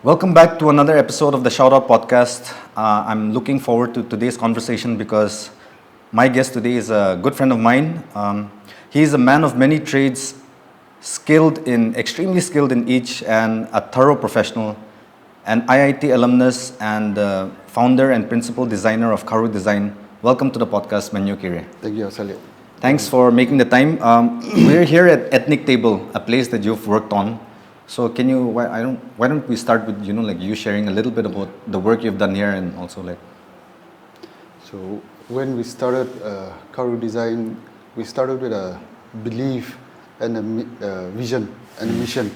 Welcome back to another episode of the Shout Out Podcast. I'm looking forward to today's conversation because my guest today is a good friend of mine. He is a man of many trades, extremely skilled in each, and a thorough professional, an IIT alumnus and founder and principal designer of Kharu Design. Welcome to the podcast, Menuolhoulie Kire. Thank you, Salih. Thanks for making the time. We're here at Ethnic Table, a place that you've worked on. So why don't we start with you sharing a little bit about the work you've done here and also So when we started Kharu Design, we started with a belief and a vision and a mission.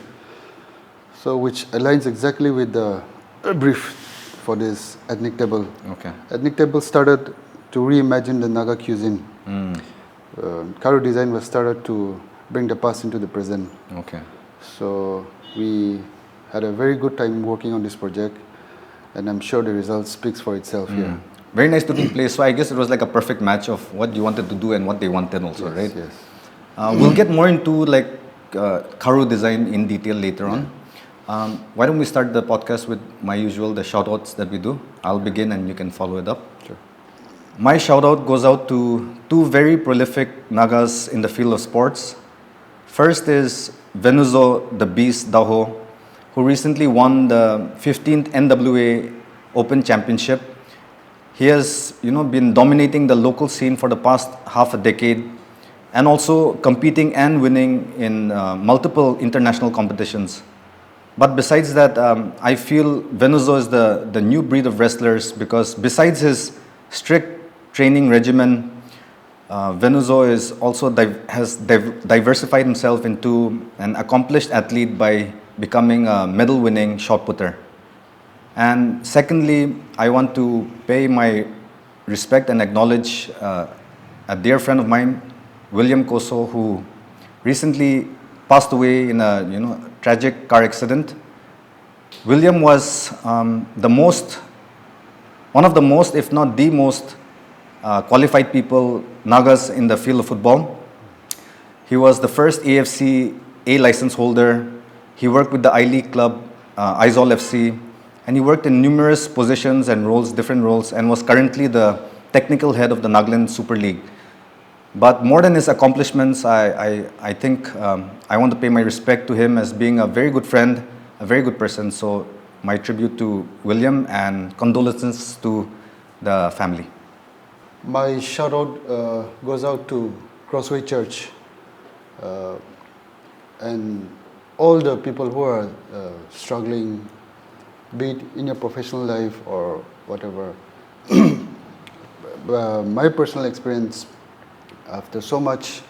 So which aligns exactly with the brief for this Ethnic Table. Okay. Ethnic Table started to reimagine the Naga cuisine. Kharu Design was started to bring the past into the present. Okay. So we had a very good time working on this project, and I'm sure the result speaks for itself here. Very nice looking place. So I guess it was like a perfect match of what you wanted to do and what they wanted also, Yes, right? yes. We'll get more into Kharu Design in detail later on. Why don't we start the podcast with the shout outs that we do. I'll begin and you can follow it up. Sure. My shout out goes out to two very prolific Nagas in the field of sports. First is Menuo the Beast Daho, who recently won the 15th NWA Open Championship. He has, been dominating the local scene for the past half a decade and also competing and winning in multiple international competitions. But besides that, I feel Menuo is the new breed of wrestlers because besides his strict training regimen, Menuo is also has diversified himself into an accomplished athlete by becoming a medal-winning shot putter. And secondly, I want to pay my respect and acknowledge a dear friend of mine, William Koso, who recently passed away in a tragic car accident. William was one of the most, if not the most, qualified people, Nagas, in the field of football. He was the first AFC A license holder. He worked with the I-League club, Aizawl FC, and he worked in numerous positions and different roles, and was currently the technical head of the Nagaland Super League. But more than his accomplishments, I think I want to pay my respect to him as being a very good friend, a very good person. So my tribute to William and condolences to the family. My shout out goes out to Crossway Church and all the people who are struggling, be it in your professional life or whatever. My personal experience, after so much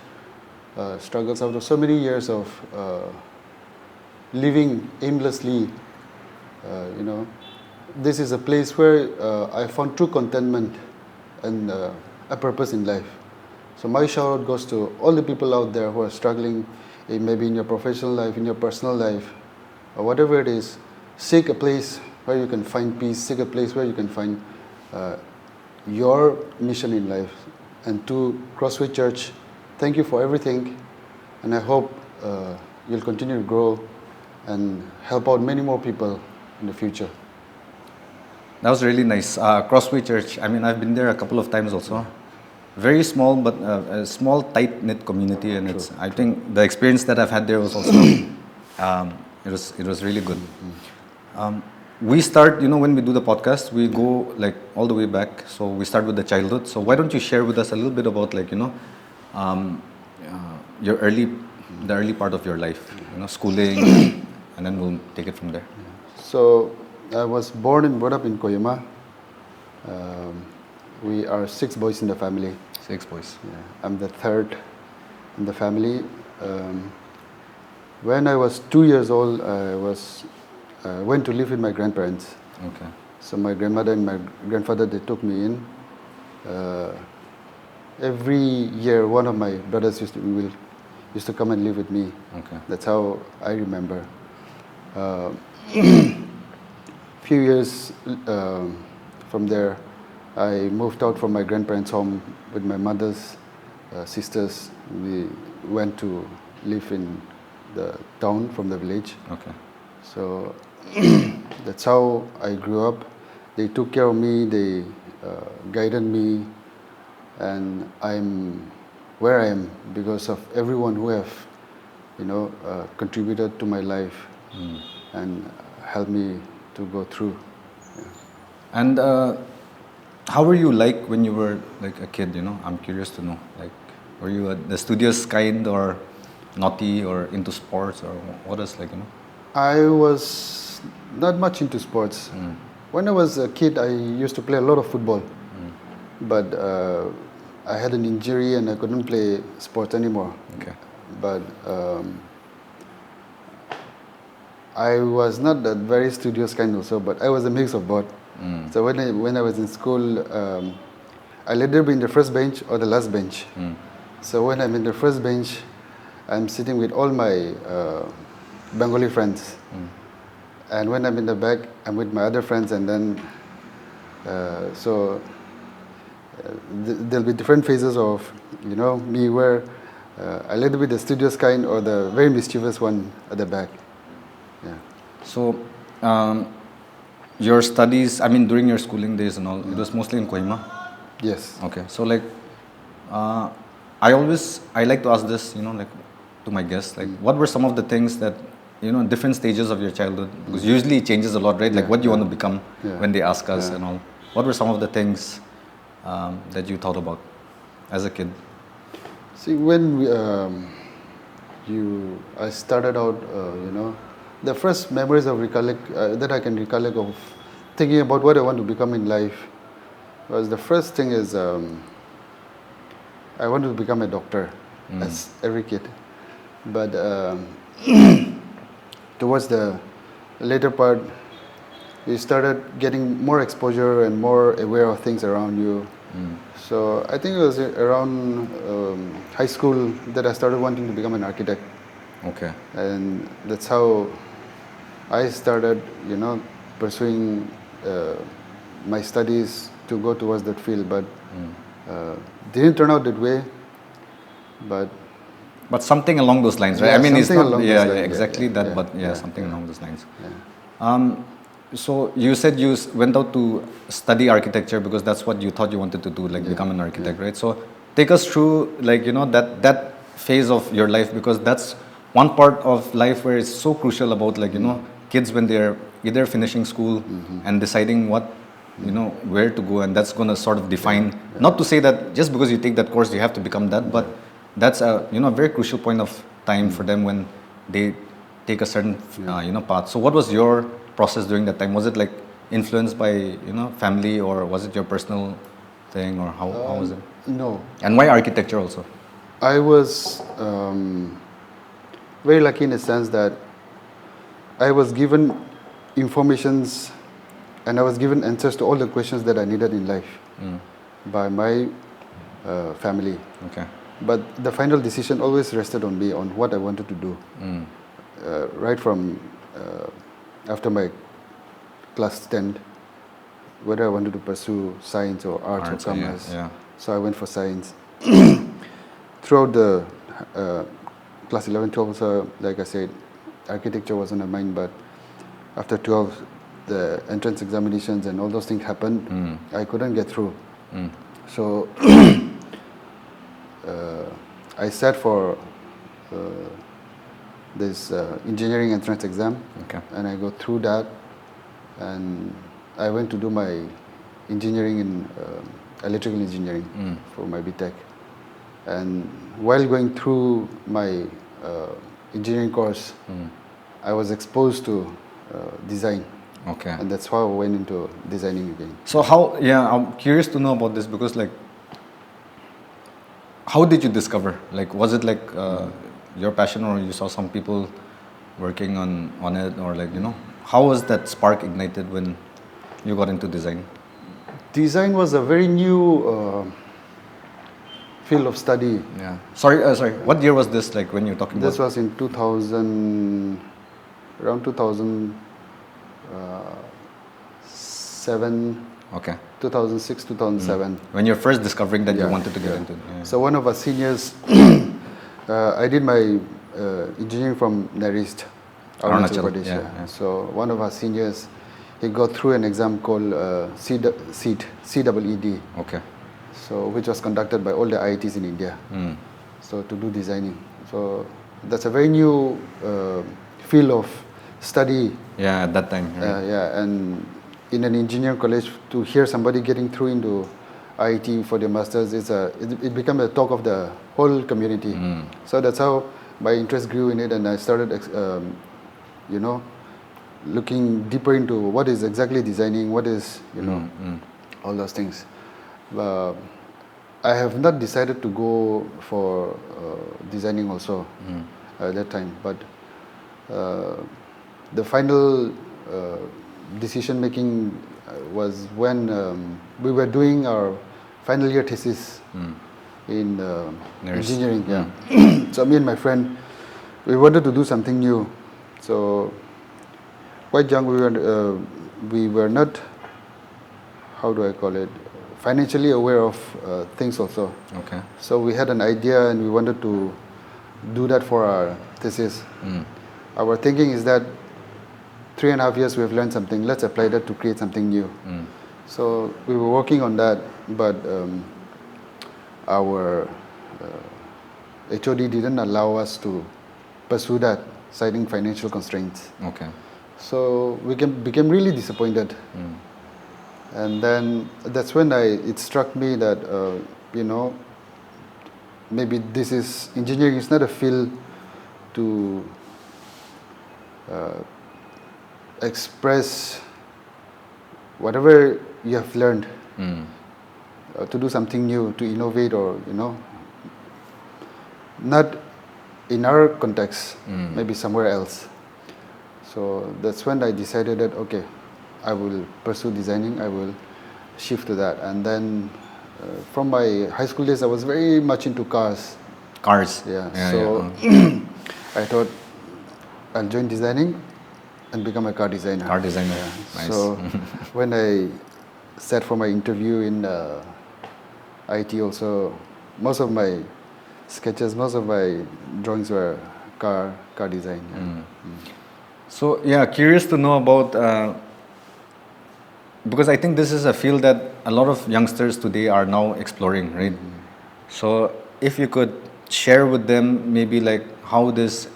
struggles, after so many years of living aimlessly, this is a place where I found true contentment and a purpose in life. So my shout out goes to all the people out there who are struggling, maybe in your professional life, in your personal life, or whatever it is. Seek a place where you can find peace, seek a place where you can find your mission in life. And to Crossway Church, thank you for everything, and I hope you'll continue to grow and help out many more people in the future. That was really nice. Crossway Church, I've been there a couple of times also. Very small, but a small, tight-knit community, and I think the experience that I've had there was also, it was really good. We start, when we do the podcast, we go all the way back. So we start with the childhood. So why don't you share with us a little bit about the early part of your life, schooling, and then we'll take it from there. So I was born and brought up in Koyama. We are 6 boys in the family. 6 boys. Yeah, I'm the third in the family. When I was 2 years old, I went to live with my grandparents. Okay. So my grandmother and my grandfather, they took me in. Every year, one of my brothers used to come and live with me. Okay. That's how I remember. Few years from there, I moved out from my grandparents' home with my mother's sisters. We went to live in the town from the village. Okay. So that's how I grew up. They took care of me, they guided me, and I'm where I am because of everyone who have, contributed to my life and helped me to go through. And how were you like when you were like a kid? I'm curious to know. Like, were you the studious kind, or naughty, or into sports, or what is like? I was not much into sports. When I was a kid, I used to play a lot of football, but I had an injury and I couldn't play sports anymore. Okay. But I was not that very studious kind also, but I was a mix of both. So when I was in school, I'll either be in the first bench or the last bench. So when I'm in the first bench, I'm sitting with all my Bengali friends. And when I'm in the back, I'm with my other friends, and then there'll be different phases of me where I'll either be the studious kind or the very mischievous one at the back. Yeah. So, your studies, I mean, during your schooling days and all, it was mostly in Kohima? Yes. Okay. So, like, I like to ask this, like, to my guests, like, what were some of the things that, different stages of your childhood, because usually it changes a lot, right? Like, what do you want to become when they ask us and all. What were some of the things that you thought about as a kid? See, when I started out, the first memories of that I can recollect of thinking about what I want to become in life was, the first thing is I wanted to become a doctor, as every kid. But towards the later part, you started getting more exposure and more aware of things around you. So I think it was around high school that I started wanting to become an architect. Okay. And that's how I started, pursuing my studies to go towards that field. But didn't turn out that way. But something along those lines, right? Yeah, I mean, it's not exactly that, but something along those lines. So you said you went out to study architecture because that's what you thought you wanted to do, like become an architect, right? So take us through, like, that phase of your life, because that's one part of life where it's so crucial about, like, kids when they're either finishing school and deciding what, where to go, and that's going to sort of define, not to say that just because you take that course you have to become that, but that's a very crucial point of time for them when they take a certain path. So what was your process during that time? Was it like influenced by family, or was it your personal thing, or how was it? No. And why architecture also? I was very lucky in a sense that I was given informations and I was given answers to all the questions that I needed in life by my family. Okay. But the final decision always rested on me, on what I wanted to do. Right from after my class 10, whether I wanted to pursue science or arts or commerce. So I went for science. Throughout the class 11, 12, so like I said, architecture was on my mind, but after 12, the entrance examinations and all those things happened. I couldn't get through. So I sat for this engineering entrance exam, and I go through that, and I went to do my engineering in electrical engineering for my BTech. And while going through my engineering course, I was exposed to design. Okay. And that's how I went into designing again. So I'm curious to know about this, because like, how did you discover? Like, was it like your passion, or you saw some people working on it, or like, how was that spark ignited when you got into design? Design was a very new field of study. Yeah. Sorry. What year was this? Like, when you're talking about? This was in around 2007. Okay. 2006, 2007. When you're first discovering that you wanted to get into it. Yeah. So one of our seniors, I did my engineering from NERIST. Arunachal Arunachal, Pradesh. yeah, Yeah. yeah. So one of our seniors, he got through an exam called CEED, Okay. so which was conducted by all the IITs in India. So to do designing. So that's a very new field of study. Yeah, at that time. Right. Yeah, and in an engineering college, to hear somebody getting through into IIT for their masters it became a talk of the whole community. So that's how my interest grew in it, and I started, looking deeper into what is exactly designing, what is all those things. I have not decided to go for designing also at that time, but the final decision making was when we were doing our final year thesis in engineering. Yeah. So me and my friend, we wanted to do something new. So quite young, we were not, how do I call it, financially aware of things also. Okay. So we had an idea and we wanted to do that for our thesis. Our thinking is that 3.5 years we have learned something, let's apply that to create something new. So we were working on that, but our HOD didn't allow us to pursue that, citing financial constraints. Okay. So we became really disappointed. And then that's when it struck me that, maybe engineering is not a field to express whatever you have learned, to do something new, to innovate, or, not in our context, maybe somewhere else. So that's when I decided that, okay, I will pursue designing, I will shift to that. And then from my high school days, I was very much into cars. Cars. Yeah. Yeah, So I thought I'll join designing and become a car designer. Car designer. Yeah. Nice. So when I sat for my interview in IT also, most of my sketches, most of my drawings were car design. Yeah. So yeah, curious to know about because I think this is a field that a lot of youngsters today are now exploring, right? So if you could share with them maybe like how this,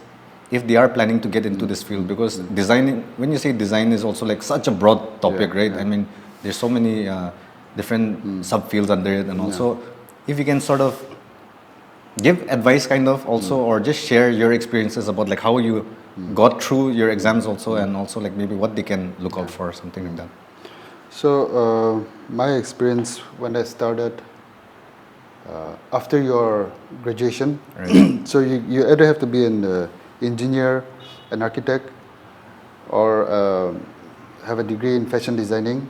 if they are planning to get into this field, because designing, when you say design, is also like such a broad topic, right? I mean, there's so many different subfields under it, and also if you can sort of give advice kind of also, or just share your experiences about like how you got through your exams also, and also like maybe what they can look out for, something like that. So my experience when I started after your graduation, Right. so you either have to be an engineer, an architect, or have a degree in fashion designing,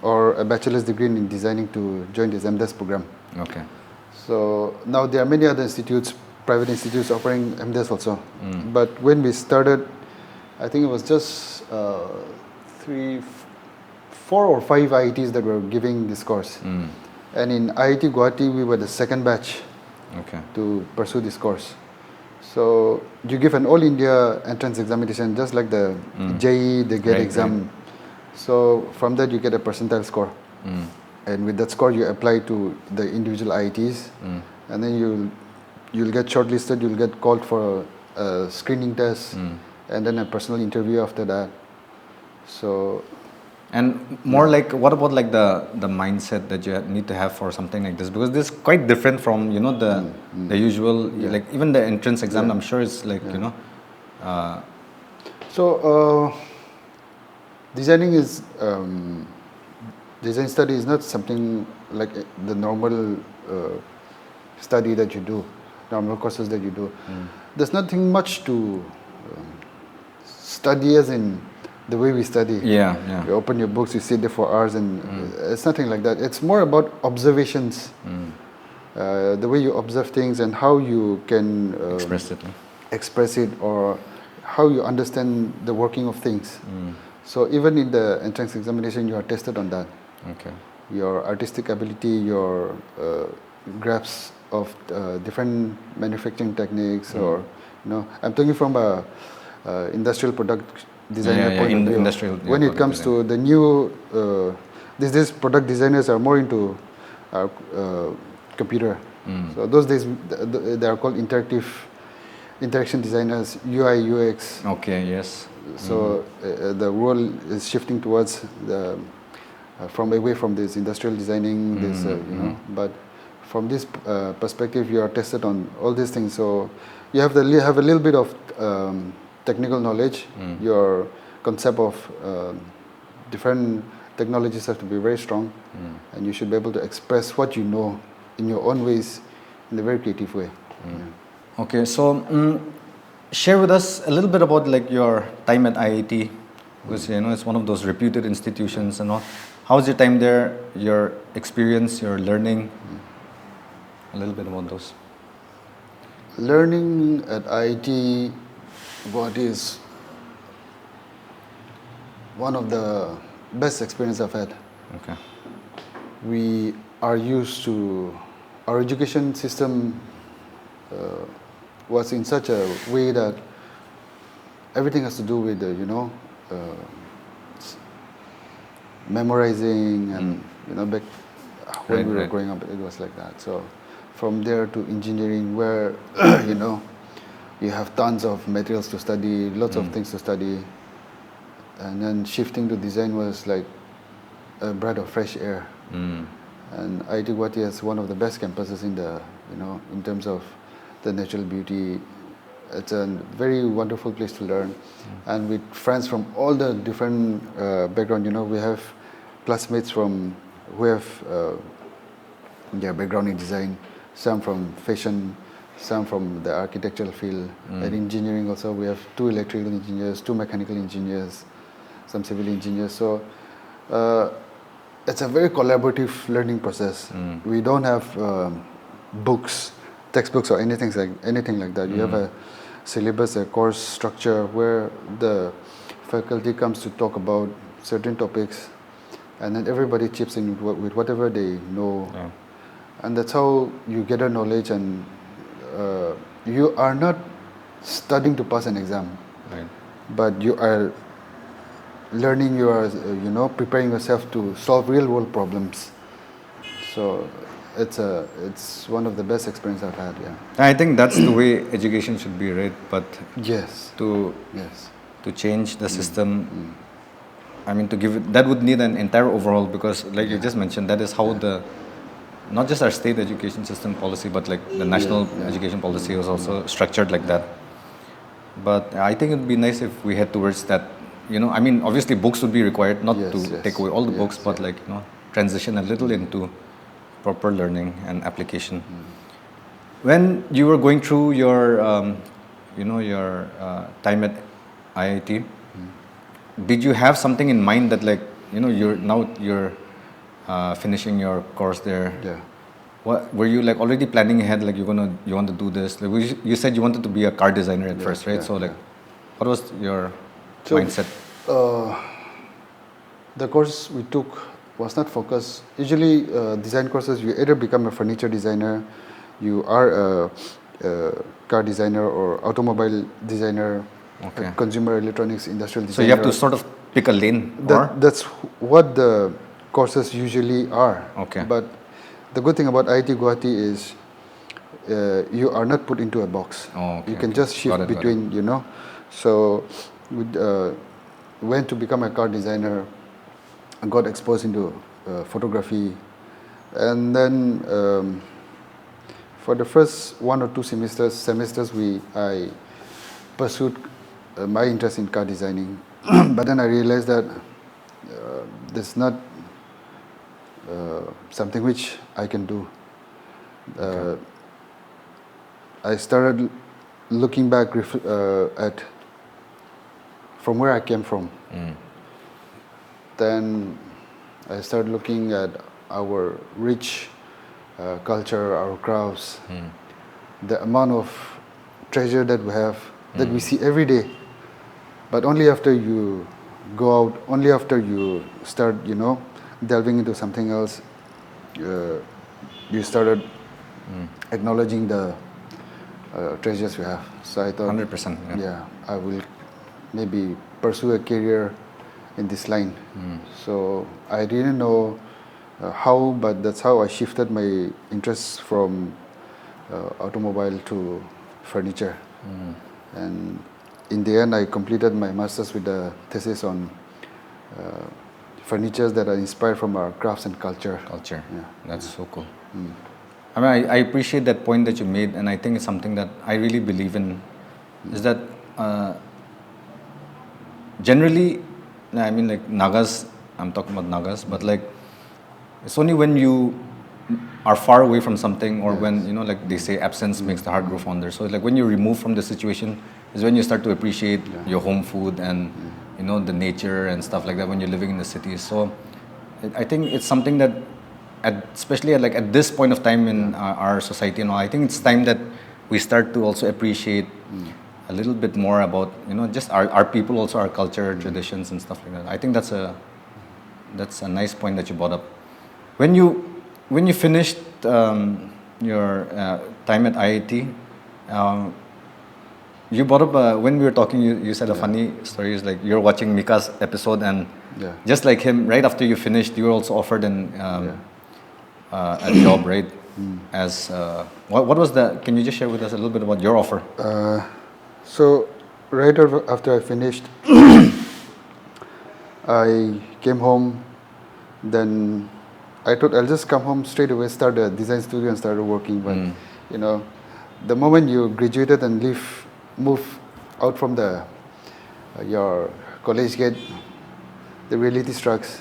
or a bachelor's degree in designing to join this MDes program. Okay. So now there are many other institutes, private institutes offering MDes also. But when we started, I think it was just 4 or 5 IITs that were giving this course. And in IIT Guwahati, we were the second batch to pursue this course. So you give an all India entrance examination, just like the JEE, the GATE exam. Right. So from that you get a percentile score. And with that score you apply to the individual IITs. And then you'll get shortlisted, you'll get called for a screening test, and then a personal interview after that. So, and more like, what about like the mindset that you need to have for something like this? Because this is quite different from, you know, the usual, like even the entrance exam, I'm sure it's like, you know. So designing is, design study is not something like the normal study that you do, normal courses that you do. There's nothing much to study as in the way we study. You open your books, you sit there for hours, and it's nothing like that. It's more about observations, the way you observe things and how you can express it, or how you understand the working of things. So even in the entrance examination, you are tested on that. Your artistic ability, your grasp of different manufacturing techniques, or, you know, I'm talking from a industrial product designer Yeah, point of view. industrial, When it product comes design. to the new, these product designers are more into computer. So those days they are called interaction designers, UI UX. Okay, yes. So the role is shifting towards the from away from this industrial designing, this But from this perspective, you are tested on all these things. So you have have a little bit of technical knowledge. Your concept of different technologies have to be very strong, and you should be able to express what you know in your own ways, in a very creative way. Yeah. Okay, so share with us a little bit about like your time at IIT, because it's one of those reputed institutions and all. How's your time there? Your experience, your learning? A little bit about those. Learning at IIT Guwahati is one of the best experiences I've had. Okay. We are used to, our education system was in such a way that everything has to do with memorizing and back when we were growing up, it was like that. So from there to engineering, where you have tons of materials to study, lots of things to study, and then shifting to design was like a breath of fresh air. And IIT Guwahati is one of the best campuses in the in terms of the natural beauty. It's a very wonderful place to learn, and with friends from all the different background. We have classmates who have their background in design, some from fashion, some from the architectural field, and engineering also. We have 2 electrical engineers, 2 mechanical engineers, some civil engineers. So it's a very collaborative learning process. We don't have textbooks or anything like that. You have a syllabus, a course structure where the faculty comes to talk about certain topics, and then everybody chips in with whatever they know. Yeah. And that's how you gather knowledge, and you are not studying to pass an exam, Right. but you are learning, you are preparing yourself to solve real world problems. So it's one of the best experience I've had. Yeah. I think that's the way education should be, right? But Yes. to Yes. to change the system, I mean, to give it, that would need an entire overhaul, because like you just mentioned, that is how the not just our state education system policy, but like the national education policy was also structured like that. But I think it would be nice if we head towards that. I mean, obviously books would be required, not to take away all the books, but like transition a little into proper learning and application. When you were going through your your time at IIT, did you have something in mind that like you're finishing your course there? Yeah. What were you like already planning ahead? Like you want to do this? Like, you said you wanted to be a car designer at first, right? So like, what was your mindset? The course we took was not focused. Usually, design courses, you either become a furniture designer, you are a car designer, or automobile designer, Okay. consumer electronics, industrial designer. So you have to sort of pick a lane, or That's what the courses usually are. Okay. But the good thing about IIT Guwahati is you are not put into a box. Oh, okay, You can okay. just shift Got it. between, So went to become a car designer, and got exposed into photography. And then for the first 1 or 2 semesters, I pursued my interest in car designing. But then I realized that this is not something which I can do. I started looking back at from where I came from. Then I started looking at our rich culture, our crafts, the amount of treasure that we have, that we see every day. But only after you go out, only after you start, delving into something else, you started acknowledging the treasures we have. So I thought, 100%. I will maybe pursue a career in this line. So I didn't know how, but that's how I shifted my interests from automobile to furniture. And in the end, I completed my master's with a thesis on furnitures that are inspired from our crafts and culture. Culture. Yeah. That's so cool. I mean, I appreciate that point that you made, and I think it's something that I really believe in. Is that generally, I mean, like Nagas, I'm talking about Nagas, but like it's only when you are far away from something, or when, you know, like they say, absence makes the heart grow fonder. So like when you remove from the situation is when you start to appreciate your home food and you know, the nature and stuff like that when you're living in the cities. So I think it's something that especially at this point of time in our society, you know, I think it's time that we start to also appreciate a little bit more about, you know, just our people, also our culture, traditions and stuff like that. I think that's a nice point that you brought up. When you finished your time at IIT, you brought up when we were talking, you said a funny story. Is like you're watching Mika's episode, and just like him, right after you finished, you were also offered a job, right? As what was the? Can you just share with us a little bit about your offer? So right after I finished, I came home. Then I thought I'll just come home straight away, start a design studio and started working. But you know, the moment you graduated and move out from your college gate, the reality strikes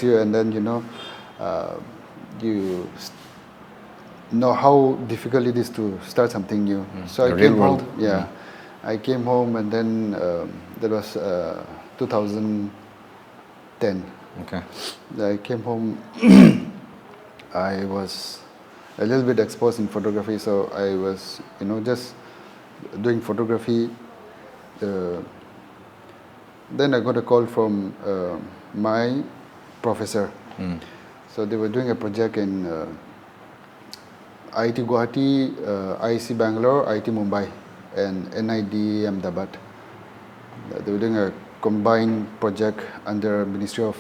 you, and then you know you know how difficult it is to start something new. So I came home. I came home, and then that was 2010. Okay. I came home. I was a little bit exposed in photography, so I was, you know, just doing photography. Then I got a call from my professor. So they were doing a project in IIT Guwahati, IIC Bangalore, IIT Mumbai, and NID Ahmedabad. They were doing a combined project under Ministry of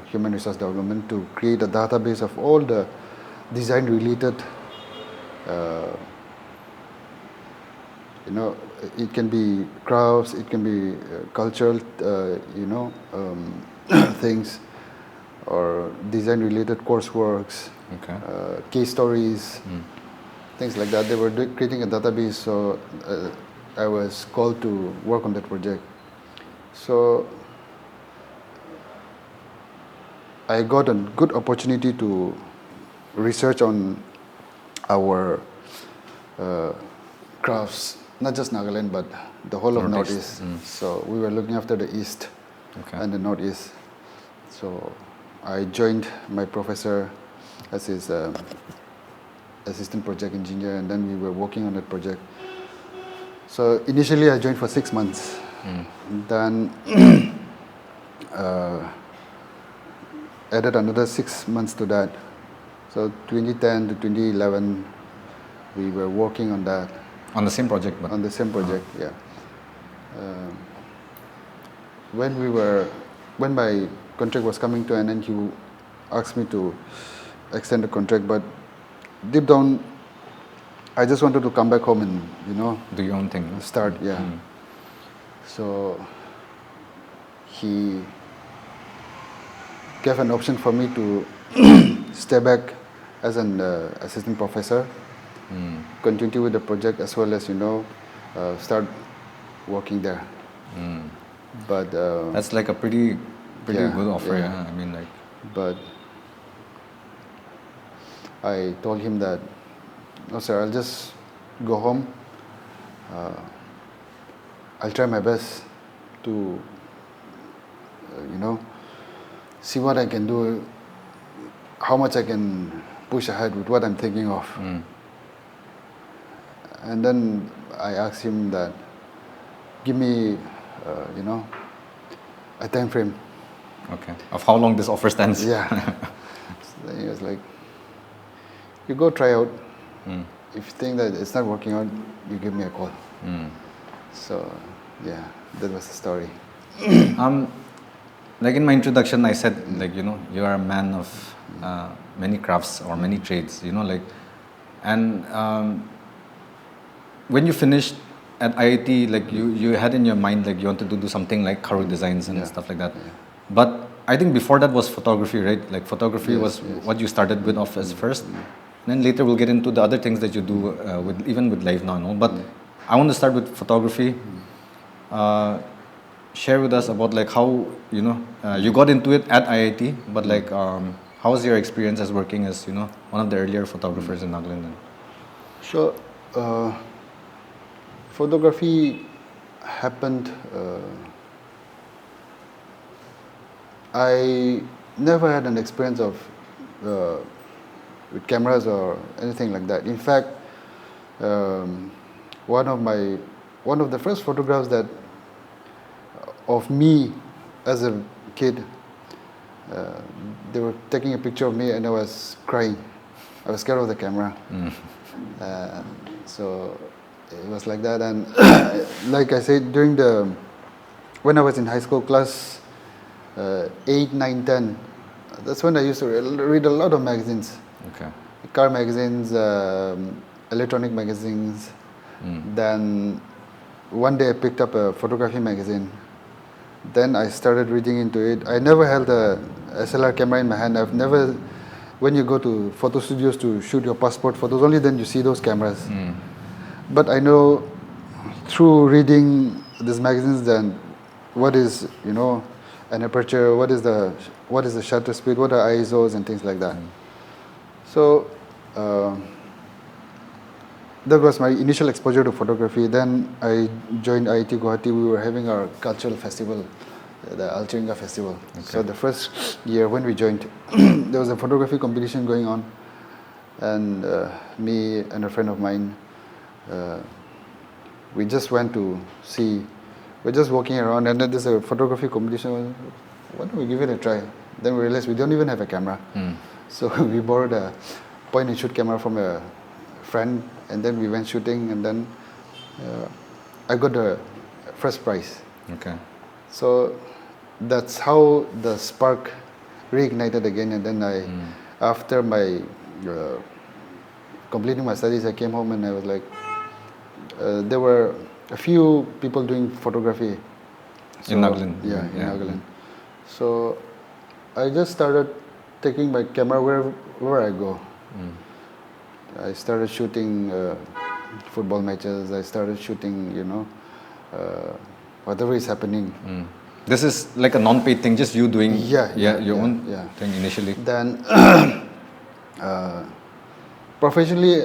Human Resource Development to create a database of all the design related, you know, it can be crafts, it can be cultural, you know, things, or design related courseworks, case stories, things like that. They were creating a database, so I was called to work on that project. So I got a good opportunity to research on our crafts, not just Nagaland, but the whole of Northeast. So we were looking after the East and the Northeast. So I joined my professor as his assistant project engineer, and then we were working on that project. So initially I joined for 6 months. Then added another 6 months to that. So 2010 to 2011, we were working on that. On the same project? On the same project, yeah. When my contract was coming to an end, he asked me to extend the contract, but deep down, I just wanted to come back home and, you know, do your own thing. Start, So he gave an option for me to stay back as an assistant professor, continue with the project, as well as, you know, start working there. But that's like a pretty good offer. I mean, like. But I told him that, no sir, I'll just go home. I'll try my best to, you know, see what I can do, how much I can push ahead with what I'm thinking of. And then I asked him that, give me, you know, a time frame. Okay. Of how long this offer stands? Yeah. So he was like, you go try out. If you think that it's not working out, you give me a call. So Yeah, that was the story. Like in my introduction, I said, like, you are a man of many crafts or many trades, like, and when you finished at IIT, like you had in your mind, like you wanted to do something like Kharu Designs and stuff like that. But I think before that was photography, right? Like photography was what you started with off as first. And then later we'll get into the other things that you do with Live Now and all. But I want to start with photography. Share with us about like how you got into it at IIT, but like how was your experience as working as one of the earlier photographers in Nagaland? So, photography happened. I never had an experience of with cameras or anything like that. In fact, one of the first photographs that of me as a kid, they were taking a picture of me and I was crying. I was scared of the camera. So it was like that. And like I said, when I was in high school, class 8, 9, 10, that's when I used to read a lot of magazines. Okay. Car magazines, electronic magazines. Then one day I picked up a photography magazine. Then I started reading into it. I never held a SLR camera in my hand. When you go to photo studios to shoot your passport photos, only then you see those cameras. But I know through reading these magazines, then what is an aperture, what is the shutter speed, what are ISOs and things like that. So that was my initial exposure to photography. Then I joined IIT Guwahati. We were having our cultural festival, the Alchiringa festival. Okay. So the first year when we joined, there was a photography competition going on, and me and a friend of mine, we just went to see. We're just walking around, and then there's a photography competition. Why don't we give it a try? Then we realized we don't even have a camera. So we borrowed a point-and-shoot camera from a friend, and then we went shooting, and then I got the first prize. Okay. So that's how the spark reignited again, and then after my completing my studies, I came home and I was like, there were a few people doing photography. In Nagaland? Yeah, in Nagaland. So I just started taking my camera wherever I go. I started shooting football matches. I started shooting, whatever is happening. This is like a non-paid thing, just you doing your own thing initially. Then professionally,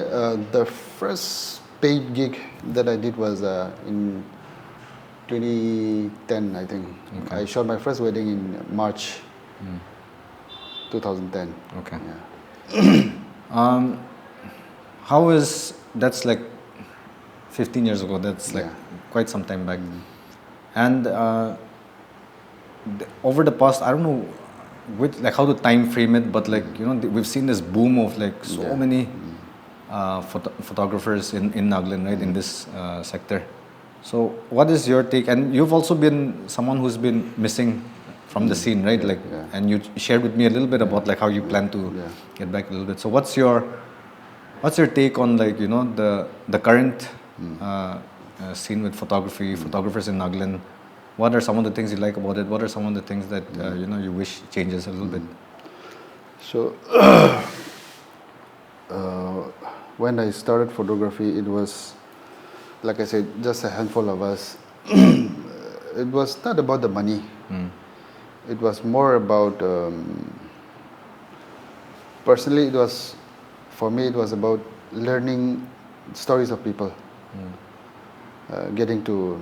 the first paid gig that I did was in 2010, I think. Okay. I shot my first wedding in March 2010. Okay. Yeah. That's like 15 years ago, that's like quite some time back. And over the past, I don't know how to time frame it, but like, we've seen this boom of like so many photographers in Nagaland, right, in this sector. So what is your take? And you've also been someone who's been missing from the scene, right? And you shared with me a little bit about like how you plan to get back a little bit. So what's your take on like the current scene with photographers in Nagaland? What are some of the things you like about it? What are some of the things that you wish changes a little bit? So when I started photography, it was, like I said, just a handful of us. It was not about the money. It was more about, personally, for me, it was about learning stories of people, getting to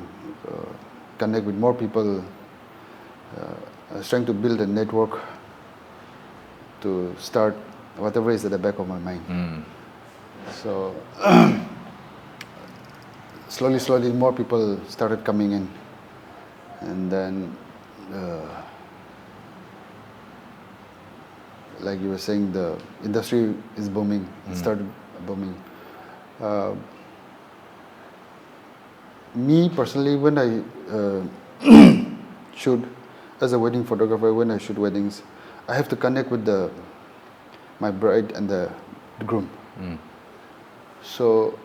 connect with more people. I was trying to build a network to start whatever is at the back of my mind. So slowly more people started coming in, and then like you were saying, the industry is booming. It started booming. me personally, when I shoot as a wedding photographer, when I shoot weddings, I have to connect with my bride and the groom. So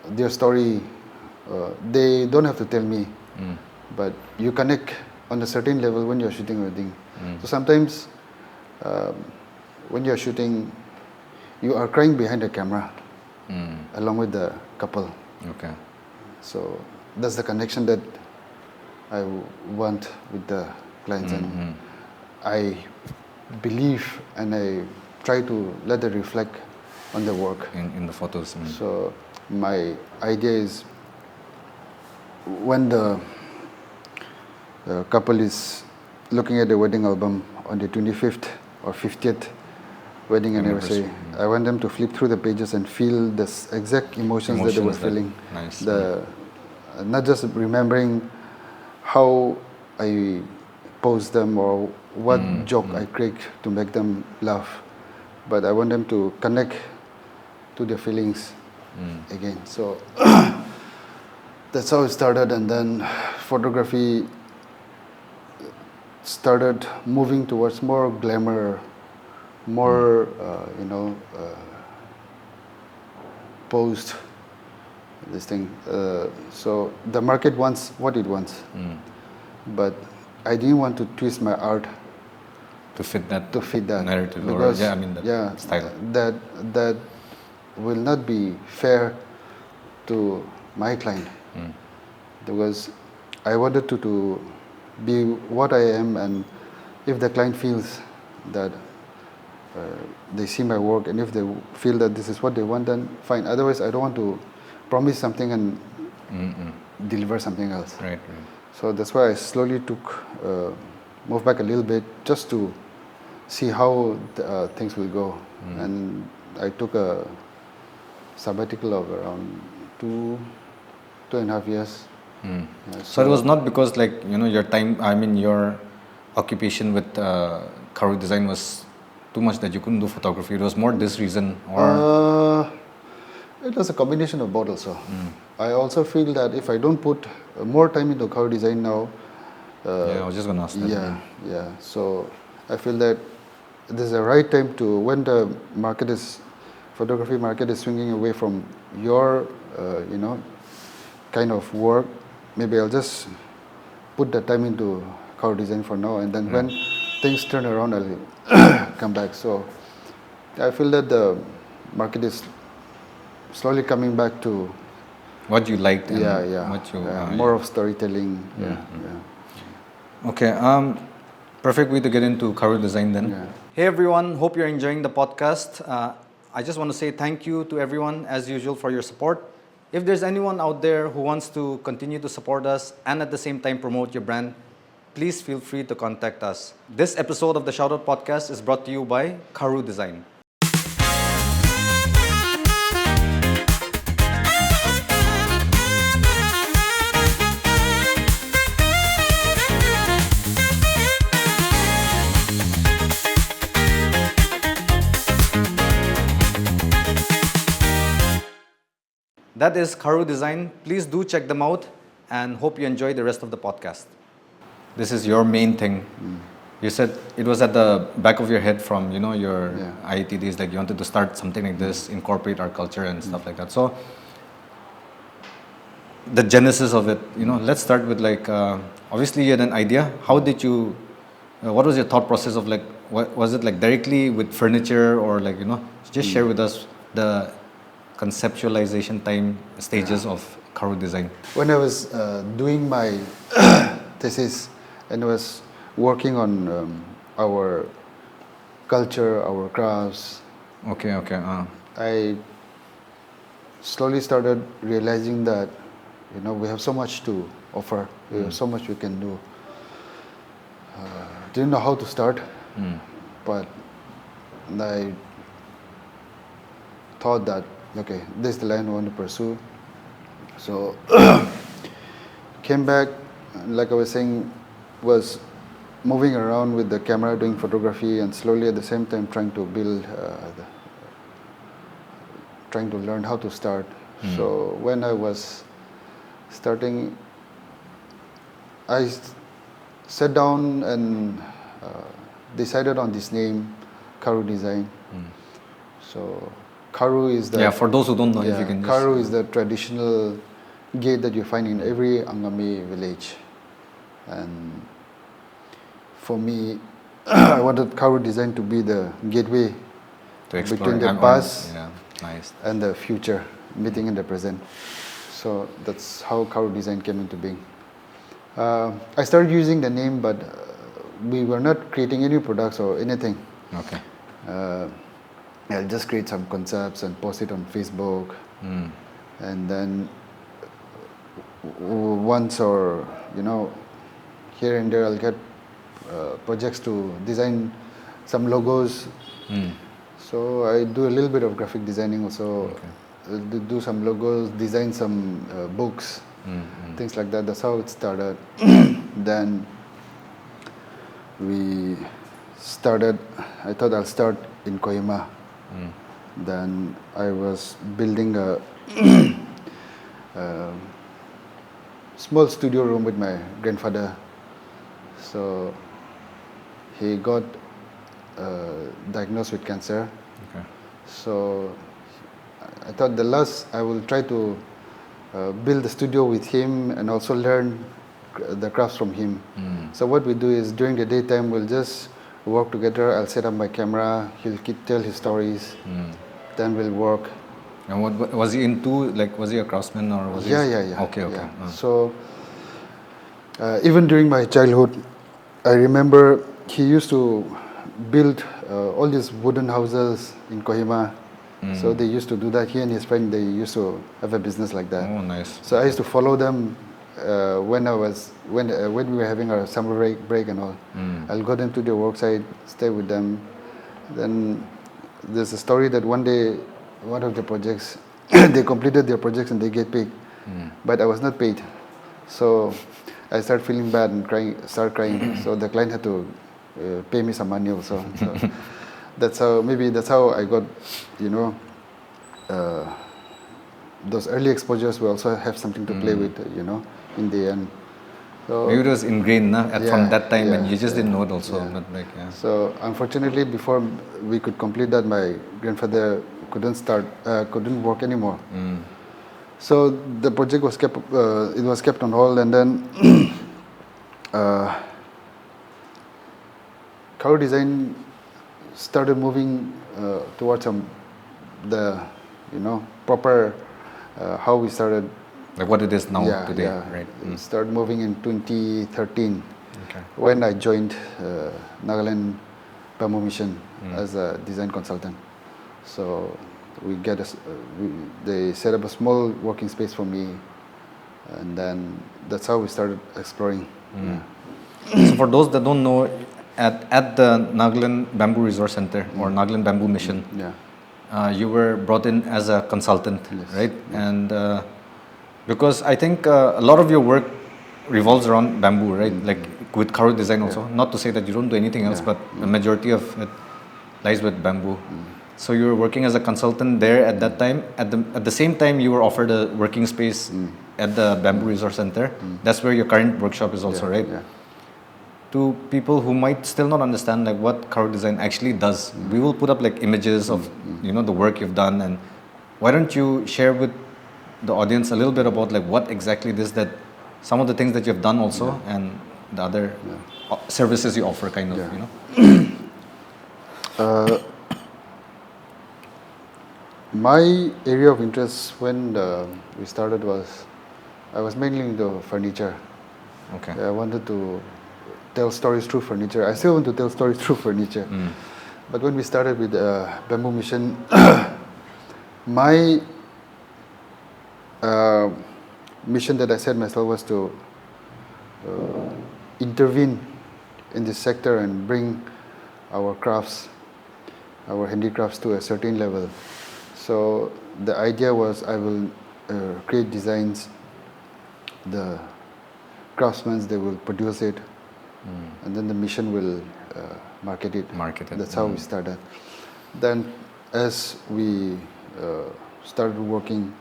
their story, they don't have to tell me, but you connect on a certain level when you're shooting a wedding. So sometimes when you're shooting, you are crying behind the camera along with the couple. Okay. So that's the connection that I want with the clients, and I believe and I try to let it reflect on the work In the photos. So my idea is when the couple is looking at the wedding album on the 25th or 50th wedding anniversary, I want them to flip through the pages and feel the exact emotions that they were feeling. Nice. Not just remembering how I posed them or what joke I cracked to make them laugh, but I want them to connect to their feelings again. So that's how it started, and then photography started moving towards more glamour, more posed this thing. So the market wants what it wants, but I didn't want to twist my art to fit that narrative, because that style. That will not be fair to my client, because I wanted to be what I am, and if the client feels that they see my work and if they feel that this is what they want, then fine. Otherwise, I don't want to promise something and deliver something else. Right. So that's why I slowly moved back a little bit just to see how things will go. And I took a sabbatical of around 2.5 years. So it was not because your occupation with Kharu Design was too much that you couldn't do photography. It was more this reason, or it was a combination of both also. I also feel that if I don't put more time into Kharu Design now, I was just gonna ask that. Yeah. So I feel that this is the right time to, when the photography market is swinging away from your kind of work, maybe I'll just put the time into Kharu Design for now, and then when things turn around, I'll come back. So I feel that the market is slowly coming back to what you liked. More of storytelling. Okay. Perfect way to get into Kharu Design then. Yeah. Hey everyone, hope you're enjoying the podcast. I just want to say thank you to everyone as usual for your support. If there's anyone out there who wants to continue to support us and at the same time promote your brand, please feel free to contact us. This episode of the Shoutout Podcast is brought to you by Kharu Design. That is Kharu Design. Please do check them out and hope you enjoy the rest of the podcast. This is your main thing. You said it was at the back of your head from your IIT days, like you wanted to start something like this, incorporate our culture and stuff like that. So the genesis of it, let's start with obviously you had an idea. How did you, what was your thought process of was it directly with furniture or just share with us the conceptualization stages of Kharu Design? When I was doing my thesis and I was working on our culture, our crafts, Okay. I slowly started realizing that we have so much to offer. We have so much we can do. Didn't know how to start, but I thought that this is the line I want to pursue. So came back, like I was saying, was moving around with the camera doing photography and slowly at the same time trying to build, trying to learn how to start. So when I was starting, I sat down and decided on this name, Kharu Design. So Kharu is the Yeah, for those who don't know, if you can just... Kharu is the traditional gate that you find in every Angami village, and for me, I wanted Kharu Design to be the gateway to explore between the past nice. and the future, meeting in the present. So that's how Kharu Design came into being. I started using the name, but we were not creating any products or anything. Okay. I'll just create some concepts and post it on Facebook, and then once or here and there I'll get projects to design some logos. So I do a little bit of graphic designing also. Okay. Do some logos, design some books, things like that. That's how it started. Then we started, I thought I'll start in Kohima. Then I was building a small studio room with my grandfather. So he got diagnosed with cancer. Okay. So I thought I will try to build a studio with him and also learn the crafts from him. So what we do is during the daytime we'll just work together. I'll set up my camera, he'll tell his stories, then we'll work. And what was he into? Like, was he a craftsman or was he? Yeah. Okay. Yeah. So even during my childhood, I remember he used to build all these wooden houses in Kohima. So they used to do that. He and his friend, they used to have a business like that. Oh, nice. So I used to follow them when we were having our summer break and all. I'll go them to their work site, stay with them. Then there's a story that one day, one of the projects, they completed their projects and they get paid, but I was not paid. So I started feeling bad and started crying. So the client had to pay me some money also. So that's how I got, those early exposures will also have something to play with, in the end. So maybe it was ingrained from that time, and you just didn't know it also. Yeah. But So unfortunately, before we could complete that, my grandfather couldn't work anymore. So the project was kept on hold, and then Kharu Design started moving towards the proper how we started. Like what it is now today, right? It started moving in 2013 when I joined Nagaland Bamboo Mission as a design consultant. So they set up a small working space for me, and then that's how we started exploring. So for those that don't know, at the Nagaland Bamboo Resource Center or Nagaland Bamboo Mission, you were brought in as a consultant, right? Yes. And because I think a lot of your work revolves around bamboo, right? Like with Kharu Design also. Not to say that you don't do anything else, but the majority of it lies with bamboo. So you were working as a consultant there at that time. At the same time, you were offered a working space at the Bamboo Resource Center. That's where your current workshop is also, right? Yeah. To people who might still not understand like what Kharu Design actually does, we will put up like images of the work you've done, and why don't you share with the audience a little bit about like what exactly it is that some of the things that you've done also and the other services you offer, kind of. My area of interest when we started I was mainly into furniture. Okay. I wanted to tell stories through furniture. I still want to tell stories through furniture. But when we started with Bamboo Mission, my mission that I set myself was to intervene in this sector and bring our crafts, our handicrafts to a certain level. So the idea was I will create designs, the craftsmen, they will produce it, and then the mission will market it. That's how we started. Then as we started working,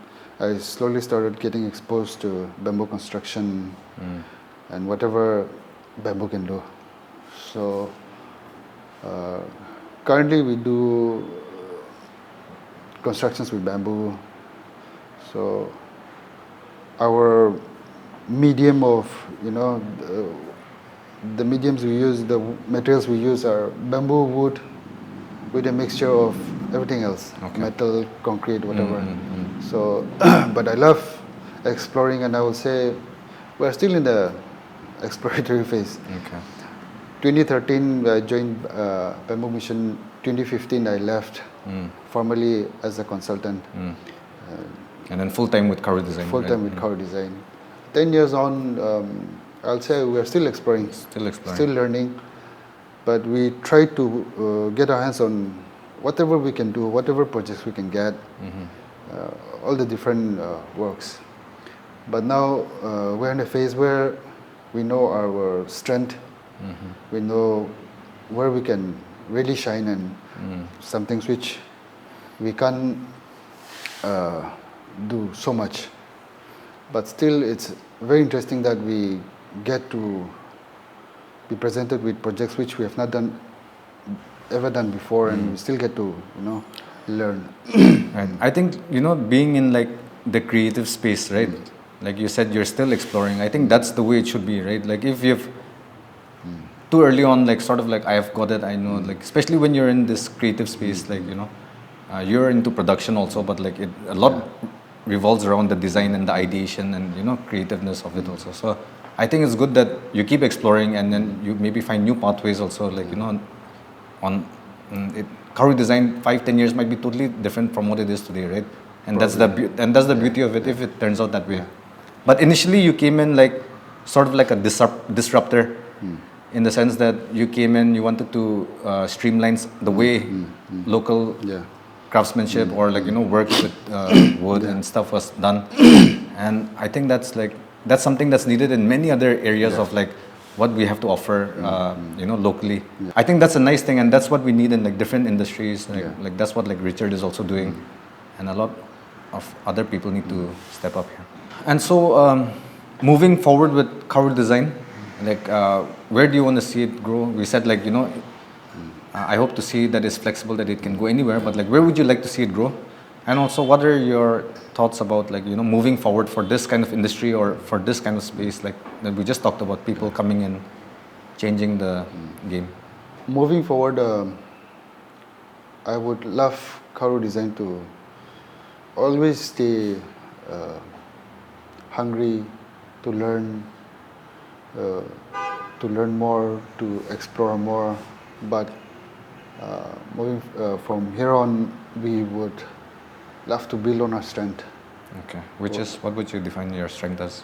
I slowly started getting exposed to bamboo construction and whatever bamboo can do. So currently we do constructions with bamboo. So our medium of, the mediums we use, the materials we use are bamboo, wood, with a mixture of everything else, metal, concrete, whatever. So, but I love exploring, and I will say we're still in the exploratory phase. 2013, I joined Bamboo Mission. 2015, I left formally as a consultant. And then full-time with Kharu Design. Full-time with Kharu Design. 10 years on, I'll say we're still exploring. Still learning. But we try to get our hands on whatever we can do, whatever projects we can get, all the different works. But now we're in a phase where we know our strength, we know where we can really shine, and some things which we can't do so much. But still, it's very interesting that we get to be presented with projects which we have not ever done before, and we still get to learn. Right. I think being in like the creative space, right? Like you said, you're still exploring. I think that's the way it should be, right? Like if you've too early on, like sort of like I have got it, I know, like especially when you're in this creative space, like you're into production also, but like a lot revolves around the design and the ideation and creativeness of it also. So I think it's good that you keep exploring, and then you maybe find new pathways also, like on it. Kharu Design 5-10 years might be totally different from what it is today, right? And probably. That's the beauty of it, if it turns out that way. But initially you came in like sort of like a disruptor, in the sense that you came in, you wanted to streamline the way local craftsmanship or like work with wood and stuff was done. And I think that's something that's needed in many other areas of like what we have to offer locally. I think that's a nice thing, and that's what we need in like different industries, like that's what like Richard is also doing, and a lot of other people need to step up here. And so moving forward with Kharu Design, like where do you want to see it grow? We said like I hope to see that it's flexible, that it can go anywhere, but like where would you like to see it grow? And also, what are your thoughts about like moving forward for this kind of industry or for this kind of space, like that we just talked about, people coming in, changing the game? Moving forward, I would love Kharu Design to always stay hungry to learn more, to explore more. But moving from here on, we would love to build on our strength. Okay. What would you define your strength as?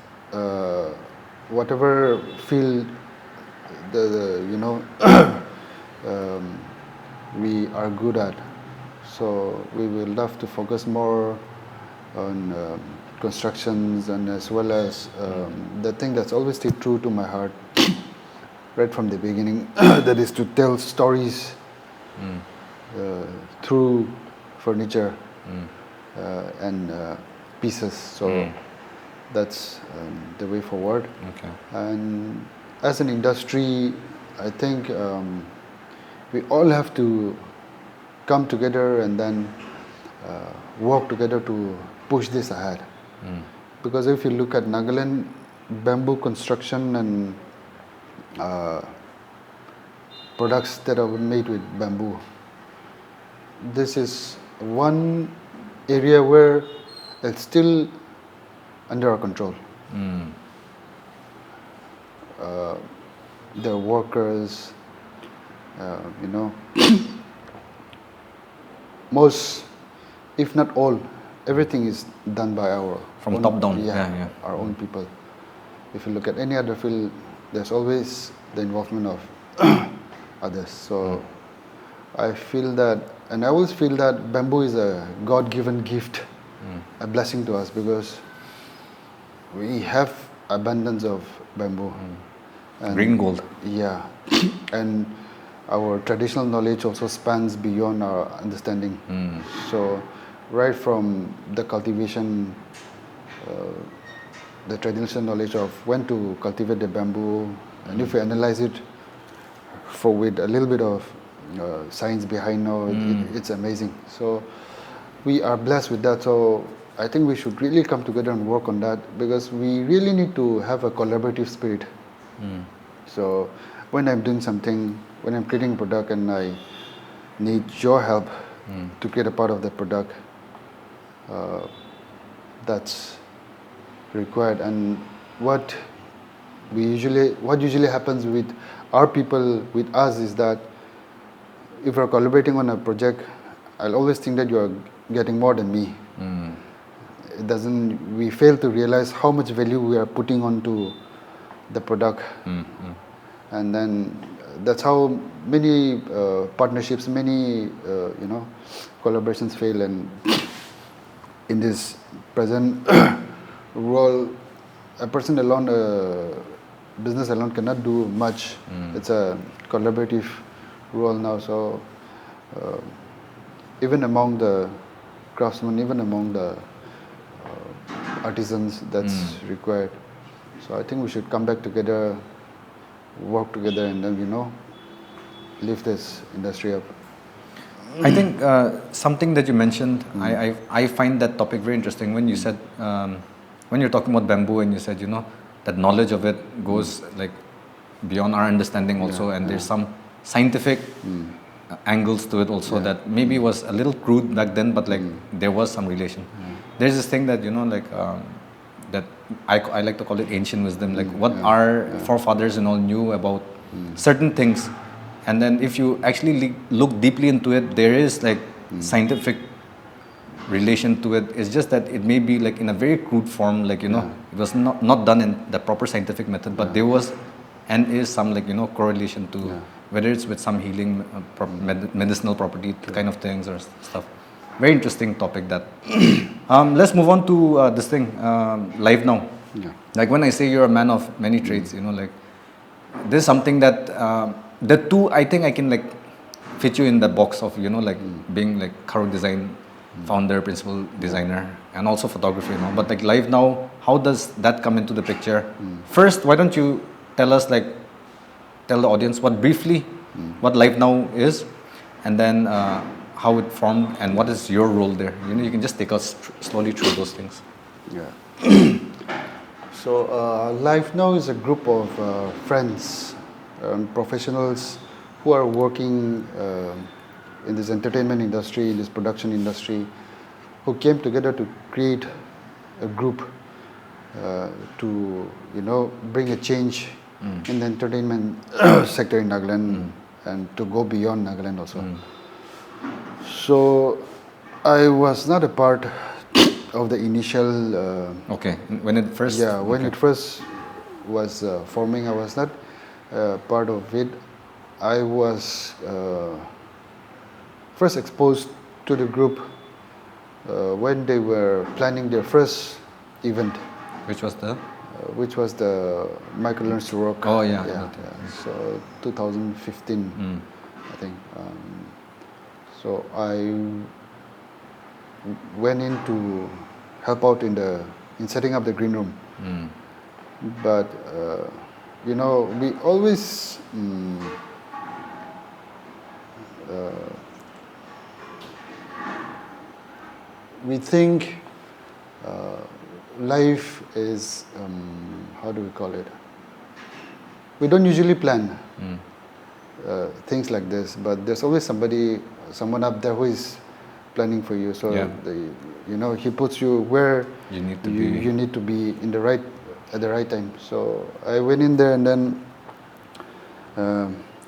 Whatever field we are good at. So we will love to focus more on constructions, and as well as the thing that's always stayed true to my heart right from the beginning, that is to tell stories through furniture and pieces. So that's the way forward. Okay. And as an industry, I think we all have to come together and then work together to push this ahead. Because if you look at Nagaland, bamboo construction and products that are made with bamboo, this is one area where it's still under our control. The workers, most, if not all, everything is done by our From own, top down. our own people. If you look at any other field, there's always the involvement of others. So I feel that, and I always feel that bamboo is a God-given gift, a blessing to us, because we have abundance of bamboo. And Green gold. Yeah. And our traditional knowledge also spans beyond our understanding. So right from the cultivation, the traditional knowledge of when to cultivate the bamboo, and if you analyze it with a little bit of science behind now, it's amazing. So we are blessed with that. So I think we should really come together and work on that, because we really need to have a collaborative spirit. So when I'm doing something, when I'm creating a product and I need your help to create a part of that product, that's required. And what usually happens with our people, with us, is that if we're collaborating on a project, I'll always think that you're getting more than me. We fail to realize how much value we are putting onto the product. And then that's how many partnerships, many collaborations fail. And in this present world, a person alone, business alone cannot do much. It's a collaborative role now. So even among the craftsmen, even among the artisans, that's required. So I think we should come back together, work together, and then lift this industry up. I think something that you mentioned, I find that topic very interesting. When you said, when you're talking about bamboo, and you said, that knowledge of it goes like beyond our understanding also, and there's some scientific angles to it also that maybe was a little crude back then, but like there was some relation. There's this thing that that I like to call it ancient wisdom, like what our forefathers knew about certain things. And then if you actually look deeply into it, there is like scientific relation to it. It's just that it may be like in a very crude form, like it was not done in the proper scientific method, but there was and is some like correlation to whether it's with some healing medicinal property kind of things or stuff. Very interesting topic that. Let's move on to this thing, live now. Like when I say you're a man of many trades, like this is something that the two, I think I can like fit you in the box of like being like Kharu Design founder, principal designer, and also photography. But like live now, how does that come into the picture? First, why don't you tell us, like, tell the audience briefly what live now is, and then how it formed and what is your role there. You can just take us slowly through those things. So live now is a group of friends, professionals who are working in this entertainment industry, in this production industry, who came together to create a group to bring a change in the entertainment sector in Nagaland and to go beyond Nagaland also. So I was not a part of the initial. When it first. When it first was forming, I was not part of it. I was first exposed to the group when they were planning their first event. Which was the? Which was the Michael Learns to Rock. So 2015, I think. So I went in to help out in setting up the green room. But we always we think life is how do we call it? We don't usually plan things like this, but there's always someone up there who is planning for you. So he puts you where you need to be at the right time. So I went in there, and then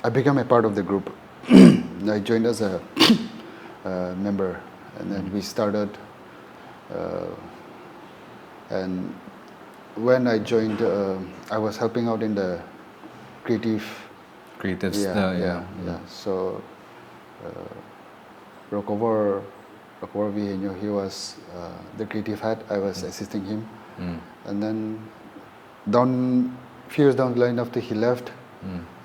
I became a part of the group. I joined as a member, and then we started. And when I joined, I was helping out in the creatives. So Rokover Vihenyo, he was the creative head. I was assisting him. And then few years down the line after he left,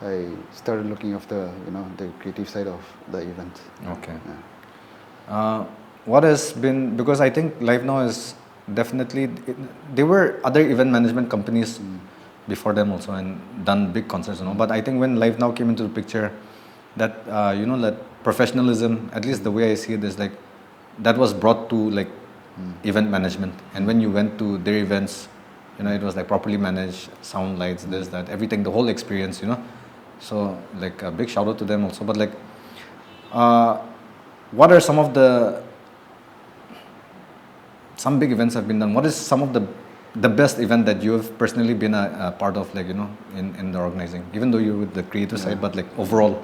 I started looking after the creative side of the event. what has been, because I think Live Now is definitely, there were other event management companies before them also and done big concerts and all, but I think when Live Now came into the picture, that that professionalism, at least the way I see it, is like that was brought to like event management. And when you went to their events, it was like properly managed, sound, lights, this, that, everything, the whole experience, so like a big shout out to them also. But like what are some big events have been done? What is some of the best event that you have personally been a part of, like in the organizing, even though you're with the creative side, but like overall?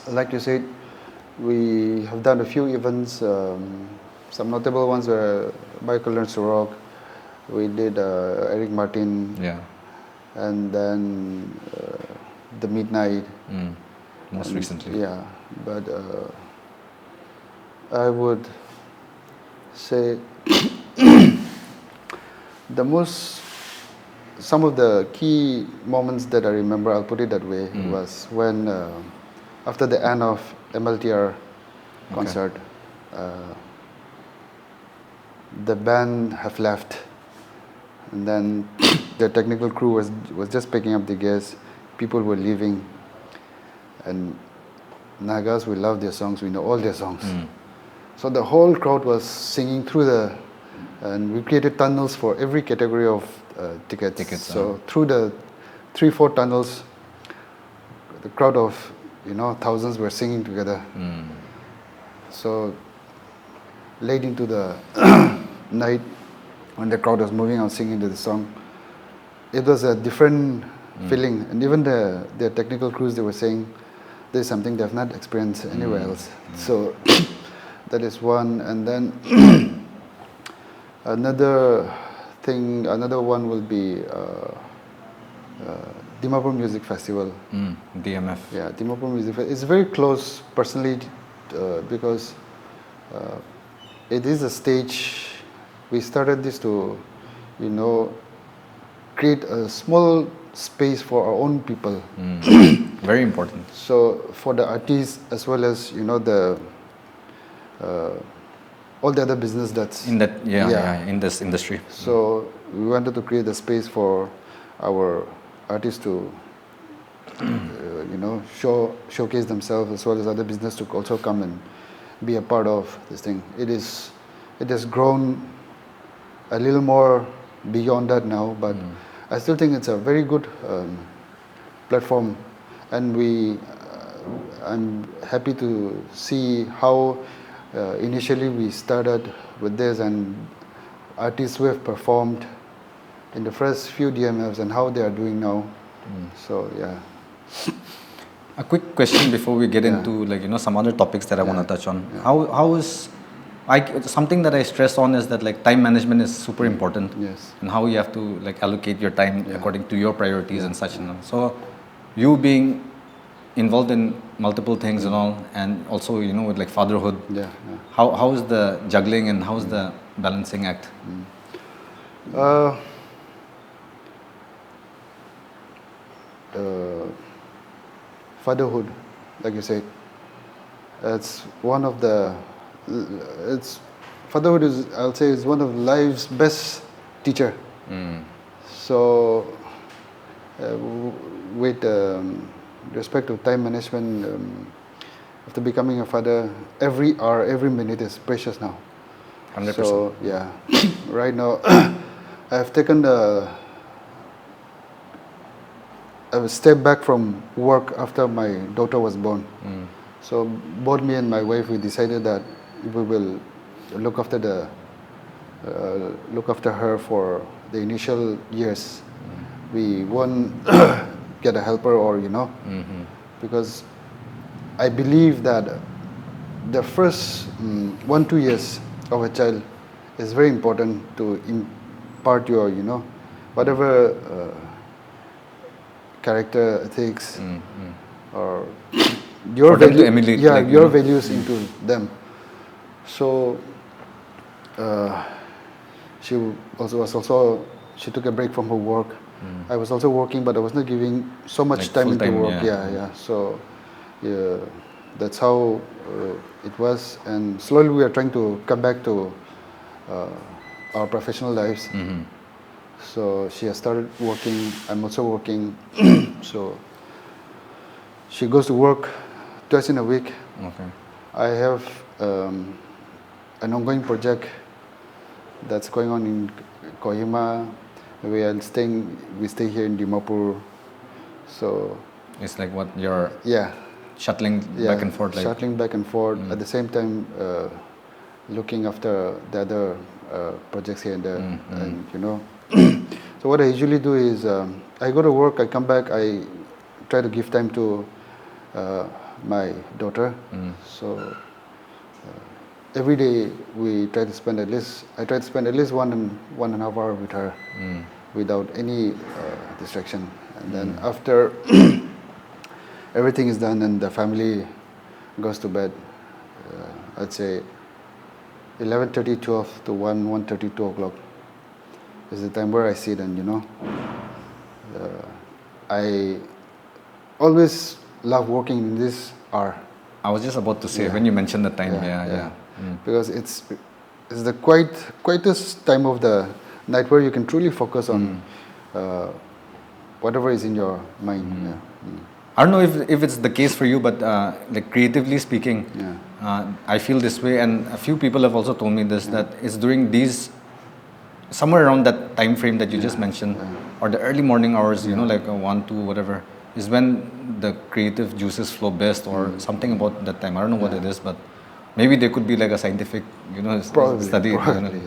Like you said, we have done a few events. Some notable ones were Michael Learns to Rock. We did Eric Martin. Yeah. And then the Midnight. Most recently. Yeah, but I would say some of the key moments that I remember, I'll put it that way, was when after the end of MLTR concert, the band have left, and then the technical crew was just picking up the guests. People were leaving, and Nagas, we love their songs, we know all their songs. So the whole crowd was singing through and we created tunnels for every category of tickets. So through the 3-4 tunnels, the crowd of thousands were singing together. So late into the night, when the crowd was moving on singing to the song, it was a different feeling. And even the technical crews, they were saying there's something they've not experienced anywhere else. So that is one. And then another one will be Dimapur Music Festival. DMF. Yeah, Dimapur Music Festival. It's very close personally because it is a stage. We started this to, create a small space for our own people. Very important. So for the artists as well as all the other business that's in that in this industry. So we wanted to create a space for our artists to showcase themselves, as well as other business to also come and be a part of this thing. It has grown a little more beyond that now, but I still think it's a very good platform, and I'm happy to see how initially we started with this, and artists who have performed in the first few DMFs and how they are doing now. So yeah. A quick question before we get into some other topics that I want to touch on. How is something that I stress on is that time management is super important. Yes. And how you have to allocate your time according to your priorities and such. So you being involved in multiple things and all, and also with fatherhood. How is the juggling and how is the balancing act? Fatherhood, like you said, fatherhood is one of life's best teacher. So with respect to time management, after becoming a father, every hour, every minute is precious now. 100%. So yeah, right now I've taken a step back from work after my daughter was born. So both me and my wife, we decided that we will look after her for the initial years. We won't get a helper or because I believe that the first 1-2 years of a child is very important to impart your whatever character, ethics, or your values into them. So she took a break from her work. I was also working, but I was not giving so much time into work. So that's how it was. And slowly we are trying to come back to our professional lives. So she has started working. I'm also working. So she goes to work twice in a week. Okay. I have an ongoing project that's going on in Kohima. We stay here in Dimapur. So It's like what you're yeah, shuttling back and forth. Like, shuttling back and forth. At the same time, looking after the other projects here and there, and you know. So what I usually do is I go to work, I come back, I try to give time to my daughter. So every day we try to spend at least, I try to spend at least 1.5 hours with her without any distraction. And then after everything is done and the family goes to bed, I'd say 11:30, 12 to 1:30, 2 o'clock is the time where I sit and, you know, I always love working in this hour. I was just about to say, when you mentioned the time, yeah. Because it's the quietest time of the night where you can truly focus on whatever is in your mind. I don't know if it's the case for you, but like creatively speaking, I feel this way, and a few people have also told me this, that it's during these, somewhere around that time frame that you just mentioned, or the early morning hours, you know, like 1, 2, whatever, is when the creative juices flow best, or something about that time. I don't know what it is, but maybe there could be like a scientific, you know, study. Probably,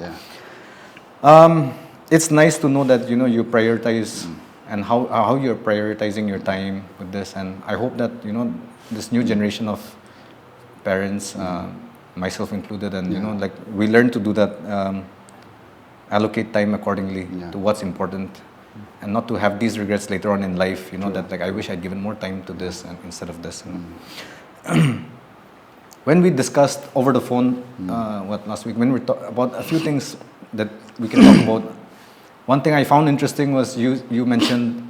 It's nice to know that, you know, you prioritize and how you're prioritizing your time with this, and I hope that, you know, this new generation of parents, myself included, and you know, like we learn to do that, allocate time accordingly to what's important, and not to have these regrets later on in life, you know, that like I wish I'd given more time to this and instead of this. You know? When we discussed over the phone, last week, when we talked about a few things that we can talk about, one thing I found interesting was you mentioned,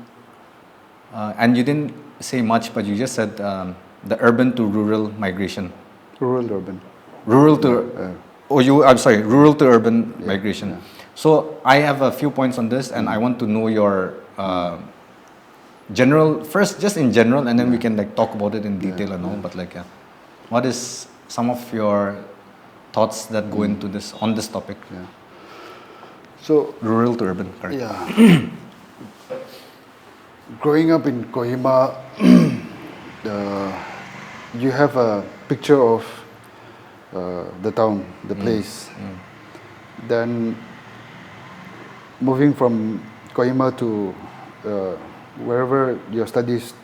and you didn't say much, but you just said the urban to rural migration. Rural-urban. Rural to, rural to urban migration. Yeah. So I have a few points on this, and I want to know your general, first just in general, and then we can like talk about it in detail and all, but like, what is some of your thoughts that go into this, on this topic? So rural to urban, correct? Yeah. Growing up in Kohima, you have a picture of the town, the place. Then moving from Kohima to wherever your studies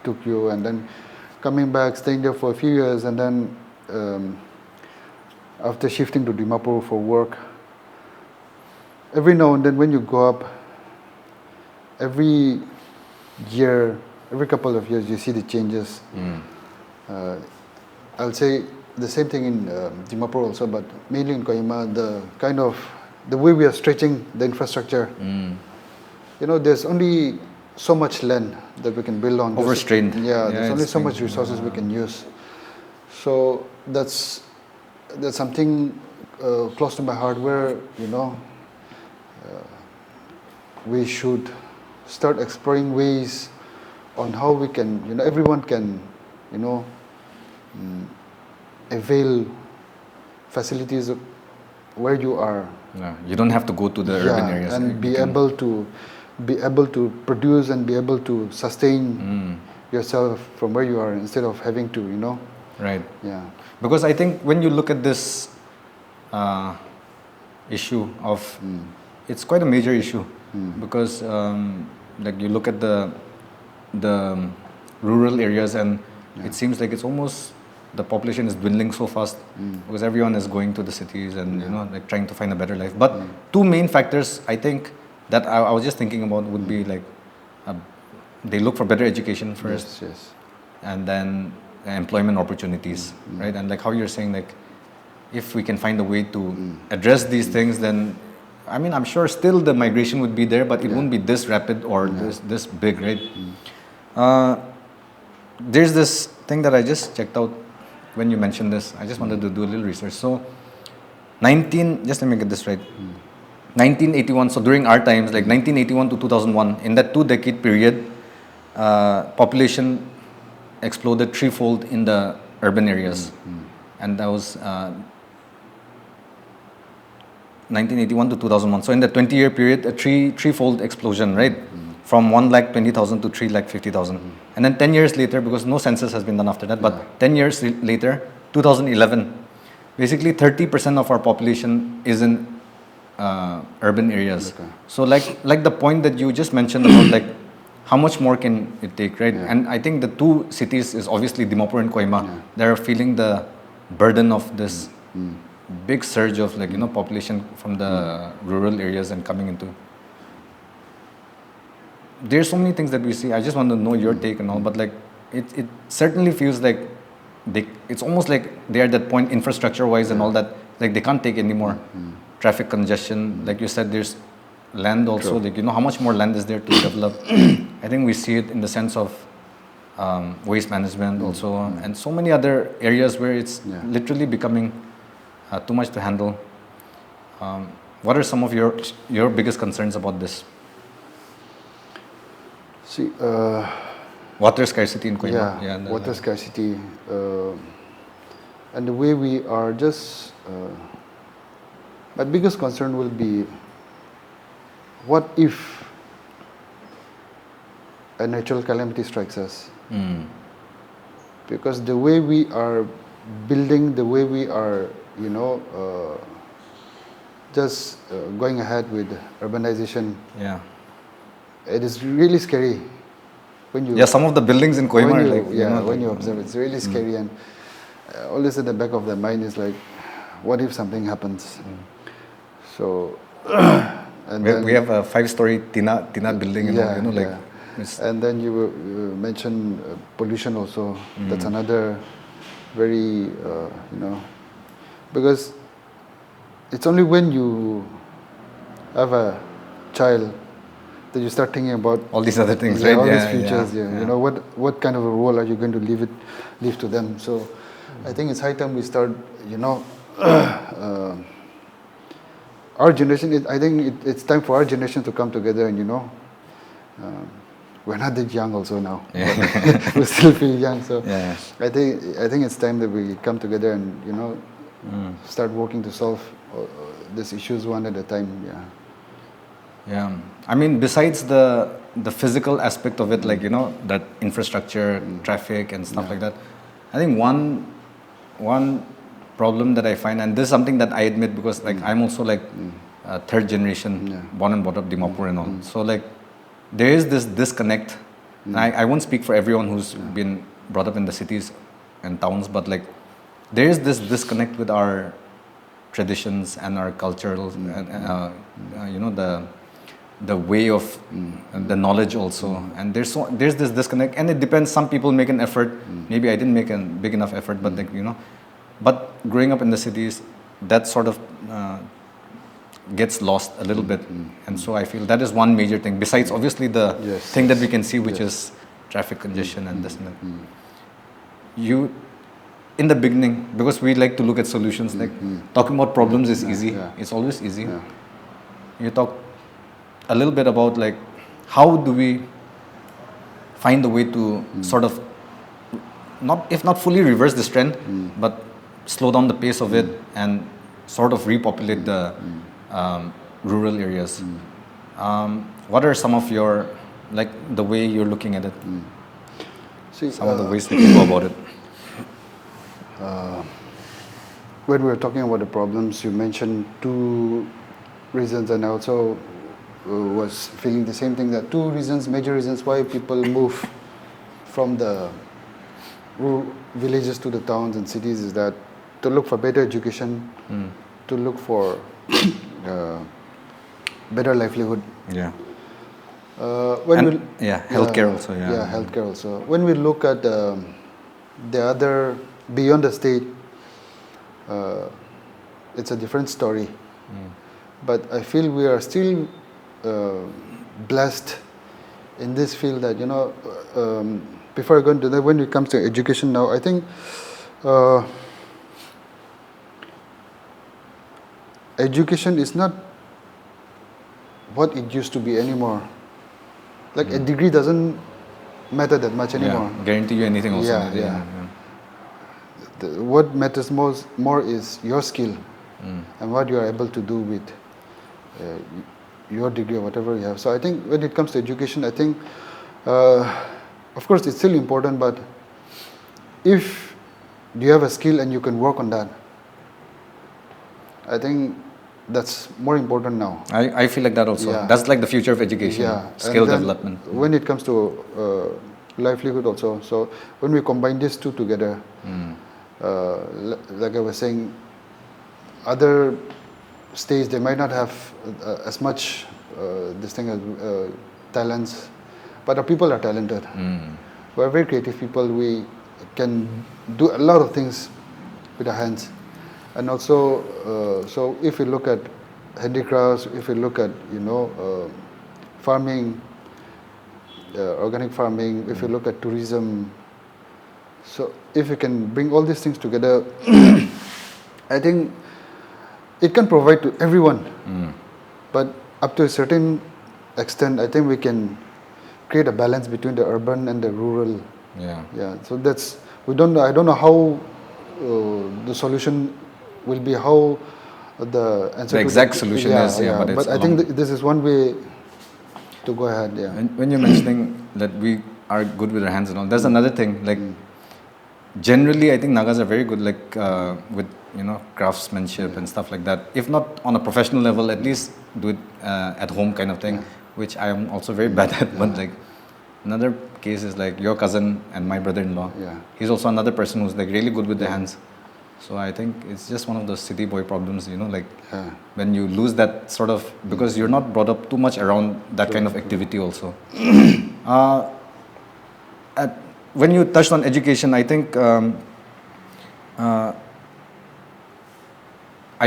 took you, and then coming back, staying there for a few years, and then after shifting to Dimapur for work, every now and then when you go up, every year, every couple of years, you see the changes. I'll say the same thing in Dimapur also, but mainly in Kohima, the way we are stretching the infrastructure. You know, there's only so much land that we can build on. Overstrained. There's only so much resources we can use. So that's something close to my heart, where, you know, we should start exploring ways on how we can, you know, everyone can, you know, avail facilities where you are. You don't have to go to the urban areas. And be able to produce and be able to sustain yourself from where you are, instead of having to, you know. Right. Yeah. Because I think when you look at this issue of, it's quite a major issue, because like you look at the rural areas, and it seems like it's almost, the population is dwindling so fast, because everyone is going to the cities and you know, like trying to find a better life. But two main factors I think that I was just thinking about would be like, they look for better education first, and then employment opportunities, right? And like how you're saying, like if we can find a way to address these things, then I mean, I'm sure still the migration would be there, but it won't be this rapid or this big, right? There's this thing that I just checked out when you mentioned this, I just wanted to do a little research. So, just let me get this right. 1981, so during our times, like 1981 to 2001, in that 2-decade period, population exploded threefold in the urban areas. And that was 1981 to 2001. So in the 20-year period, a threefold explosion, right? From 1,20,000 to 3,50,000. And then 10 years later, because no census has been done after that, but 10 years later, 2011, basically 30% of our population is in urban areas. Okay. So like the point that you just mentioned about like how much more can it take, right? Yeah. And I think the two cities is obviously Dimapur and Kohima. They're feeling the burden of this big surge of like population from the rural areas and coming into. There's so many things that we see. I just want to know your take and all, but like it certainly feels like it's almost like they're at that point infrastructure wise and all that, like they can't take any more traffic congestion. Like you said, there's land also. True. Like how much more land is there to develop? I think we see it in the sense of waste management also, and so many other areas where it's literally becoming too much to handle. What are some of your biggest concerns about this? See, water scarcity in Kohima. Water scarcity, and the way we are just. My biggest concern will be, what if a natural calamity strikes us? Because the way we are building, the way we are, just going ahead with urbanization. Yeah. It is really scary when you. Yeah, some of the buildings in Kohima are like. When you observe, it's really scary, and always at the back of the mind is like, what if something happens? So, and we have a 5-story tina building, and then you mentioned pollution also. That's another very, because it's only when you have a child that you start thinking about all these other things, right? All these futures. What kind of a role are you going to leave to them? So, I think it's high time we start, our generation, I think it's time for our generation to come together and, we're not that young also now. Yeah. We still feel young. So I think it's time that we come together and, start working to solve these issues one at a time. Yeah. I mean, besides the physical aspect of it, like, that infrastructure, traffic and stuff like that, I think one problem that I find, and this is something that I admit because like I'm also like third generation, born and brought up Dimapur and all. So like there is this disconnect. And I won't speak for everyone who's been brought up in the cities and towns, but like there is this disconnect with our traditions and our cultural, the way of the knowledge also. And there's this disconnect, and it depends. Some people make an effort. Maybe I didn't make a big enough effort, but like but growing up in the cities, that sort of gets lost a little bit. And so I feel that is one major thing, besides obviously the thing that we can see, which is traffic congestion and this and that. You, in the beginning, because we like to look at solutions, like talking about problems is easy. It's always easy. You talk a little bit about like how do we find a way to sort of if not fully reverse this trend, but slow down the pace of it and sort of repopulate the rural areas. What are some of your, like the way you're looking at it? See, some of the ways we can go about it. When we were talking about the problems, you mentioned two reasons, and I also was feeling the same thing, that two major reasons why people move from the rural villages to the towns and cities is that to look for better education, to look for better livelihood. Healthcare also. Healthcare also. When we look at the other, beyond the state, it's a different story. But I feel we are still blessed in this field that, before I go into that, when it comes to education now, I think Uh, Education is not what it used to be anymore. Like a degree doesn't matter that much anymore. Yeah, guarantee you anything also. Yeah. What matters more is your skill and what you are able to do with your degree or whatever you have. So I think when it comes to education, I think, of course, it's still important, but if you have a skill and you can work on that, I think that's more important now. I feel like that also. Yeah. That's like the future of education, skill development. When it comes to livelihood also, so when we combine these two together, like I was saying, other states, they might not have as much this thing as talents, but our people are talented. We are very creative people. We can do a lot of things with our hands. And also, so if you look at handicrafts, if you look at, farming, organic farming, if you look at tourism, so if you can bring all these things together, I think it can provide to everyone. But up to a certain extent, I think we can create a balance between the urban and the rural. Yeah. So that's, I don't know how the solution will be, how the answer the exact solution is, but I think this is one way to go ahead. And when you're mentioning that we are good with our hands and all, there's another thing, like generally I think Nagas are very good, like with craftsmanship and stuff like that. If not on a professional level, at least do it at home kind of thing, which I am also very bad at. But like another case is like your cousin and my brother-in-law. He's also another person who's like really good with the hands. So I think it's just one of those city boy problems, when you lose that sort of, because you're not brought up too much around that kind of activity also. When you touched on education, I think I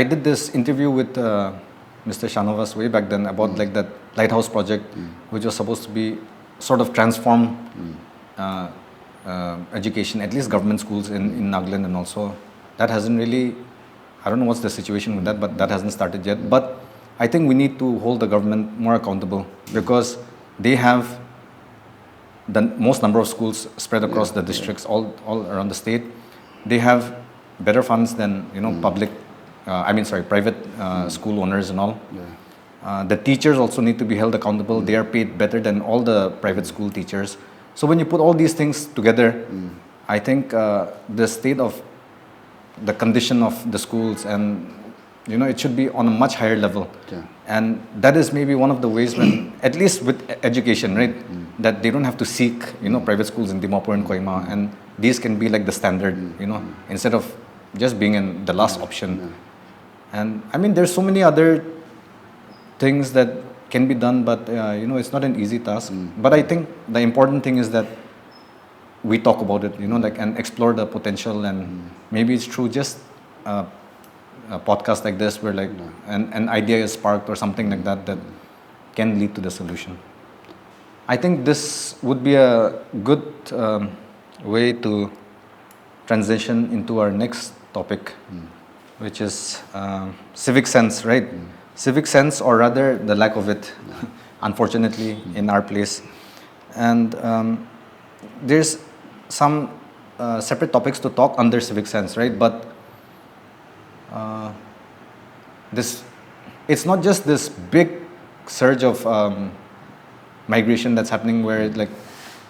did this interview with Mr. Shanovas way back then about like that lighthouse project, which was supposed to be sort of transform education, at least government schools in Nagaland, and also that hasn't really, I don't know what's the situation with that, but that hasn't started yet. But I think we need to hold the government more accountable, because they have the most number of schools spread across the districts all around the state. They have better funds than private school owners and all. The teachers also need to be held accountable. They are paid better than all the private school teachers. So when you put all these things together, I think the state of the condition of the schools, and it should be on a much higher level. And that is maybe one of the ways when, at least with education, right, that they don't have to seek private schools in Dimapur and Koima, and these can be like the standard, instead of just being in the last option. And I mean, there's so many other things that can be done, but it's not an easy task. But I think the important thing is that we talk about it, and explore the potential. And maybe it's through just a podcast like this, where like an idea is sparked or something like that can lead to the solution. I think this would be a good way to transition into our next topic, which is civic sense, right? Civic sense, or rather the lack of it, unfortunately, in our place. And there's some separate topics to talk under civic sense, right? But it's not just this big surge of migration that's happening, where like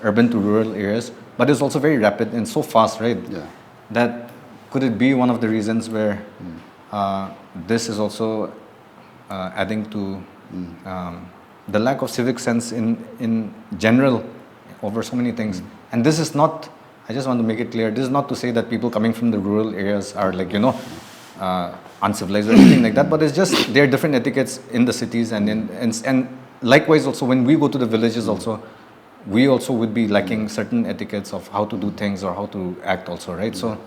urban to rural areas, but it's also very rapid and so fast, right? That could it be one of the reasons where this is also adding to the lack of civic sense in general over so many things. And this is not, I just want to make it clear, this is not to say that people coming from the rural areas are like, uncivilized or anything like that, but it's just there are different etiquettes in the cities, and likewise also when we go to the villages also, we also would be lacking certain etiquettes of how to do things or how to act also, right? So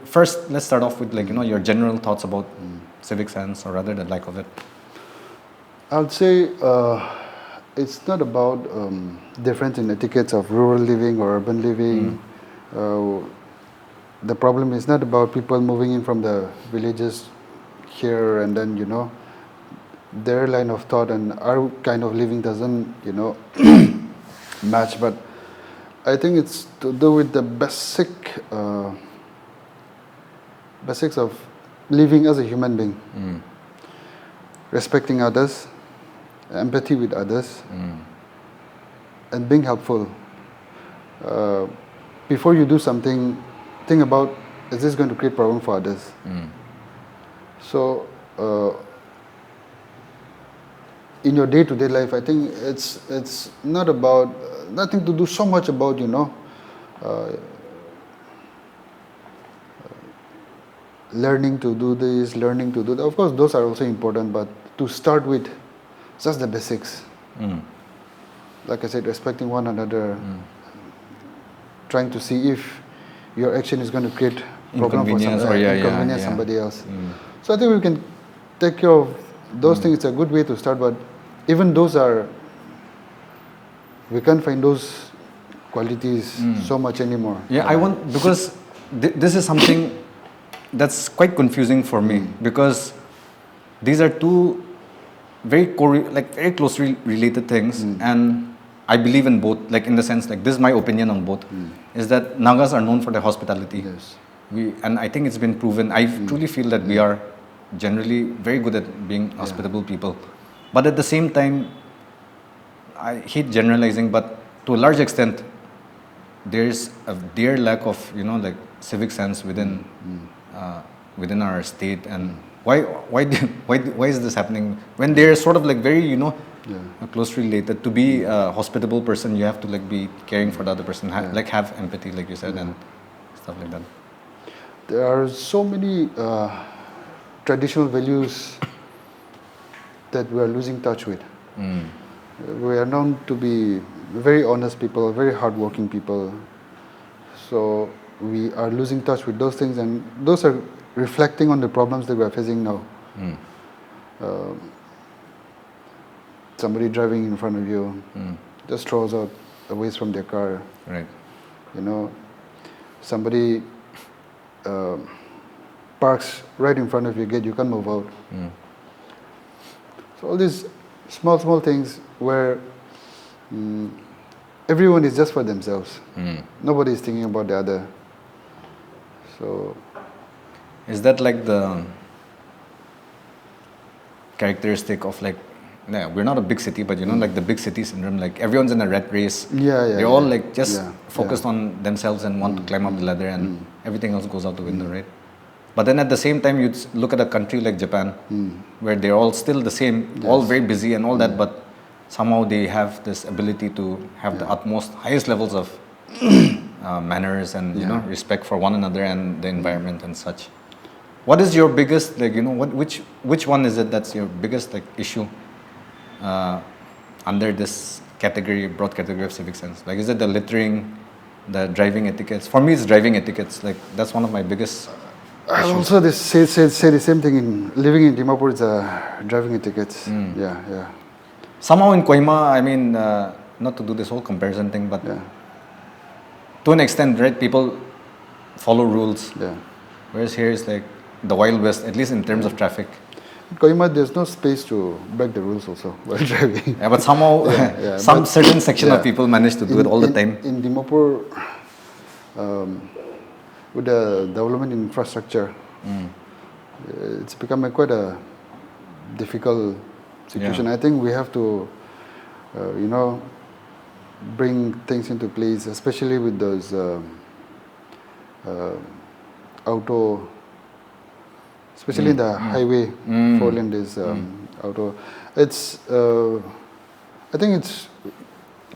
first let's start off with like, your general thoughts about civic sense, or rather the lack of it. I would say it's not about difference in etiquettes of rural living or urban living. The problem is not about people moving in from the villages here and then, their line of thought and our kind of living doesn't, match. But I think it's to do with the basics of living as a human being, respecting others, empathy with others, and being helpful. Before you do something, think about, is this going to create problem for others? So in your day-to-day life, I think it's not about, nothing to do so much about, learning to do this, learning to do that. Of course, those are also important, but to start with just the basics. Like I said, respecting one another, trying to see if your action is going to create problem for inconvenience somebody else. So I think we can take care of those things. It's a good way to start, but even those we can't find those qualities so much anymore. Yeah, because this is something that's quite confusing for me, because these are two very closely related things, and I believe in both, like in the sense, like this is my opinion on both, is that Nagas are known for their hospitality. Yes. And I think it's been proven. I truly feel that we are generally very good at being hospitable people. But at the same time, I hate generalizing, but to a large extent, there's a dear lack of, civic sense within our state. And why is this happening? When they're sort of like very, closely related. To be a hospitable person, you have to be caring for the other person, have empathy, like you said, and stuff like that. There are so many traditional values that we are losing touch with. We are known to be very honest people, very hardworking people. So we are losing touch with those things, and those are reflecting on the problems that we are facing now. Somebody driving in front of you just throws out a waste from their car. Right. Somebody parks right in front of your gate, you can't move out. So all these small things where everyone is just for themselves. Nobody is thinking about the other. So is that like the characteristic of we're not a big city, but like the big city syndrome, like everyone's in a rat race. They're all focused on themselves and want to climb up the ladder, and everything else goes out the window, right? But then at the same time, you look at a country like Japan, where they're all still the same, all very busy and all that, but somehow they have this ability to have the highest levels of manners and respect for one another and the environment and such. What is your biggest which one is it that's your biggest issue under this broad category of civic sense? Is it the littering, the driving etiquettes? For me, it's driving etiquettes. That's one of my biggest I also say the same thing. In living in Dimapur, it's driving etiquettes. Yeah. Somehow in Kohima, I mean, not to do this whole comparison thing, but to an extent, right, people follow rules. Yeah. Whereas here is like the Wild West, at least in terms of traffic. In Kohima, there's no space to break the rules also while driving. Yeah, but somehow some certain section of people manage to do it all the time. In Dimapur, with the development in infrastructure, it's become quite a difficult situation. I think we have to, bring things into place, especially with those auto, especially in the highway, 4-lane is auto. It's, I think it's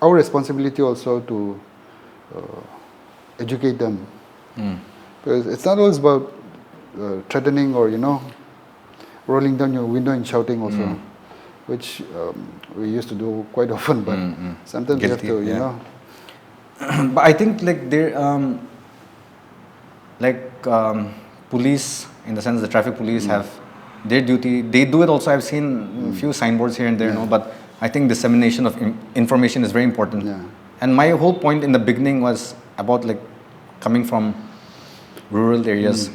our responsibility also to educate them. Because it's not always about threatening or rolling down your window and shouting also, which we used to do quite often. But sometimes guilty, you have to, But I think police, in the sense the traffic police have their duty. They do it also. I've seen a few signboards here and there, but I think dissemination of information is very important. Yeah. And my whole point in the beginning was about like coming from rural areas,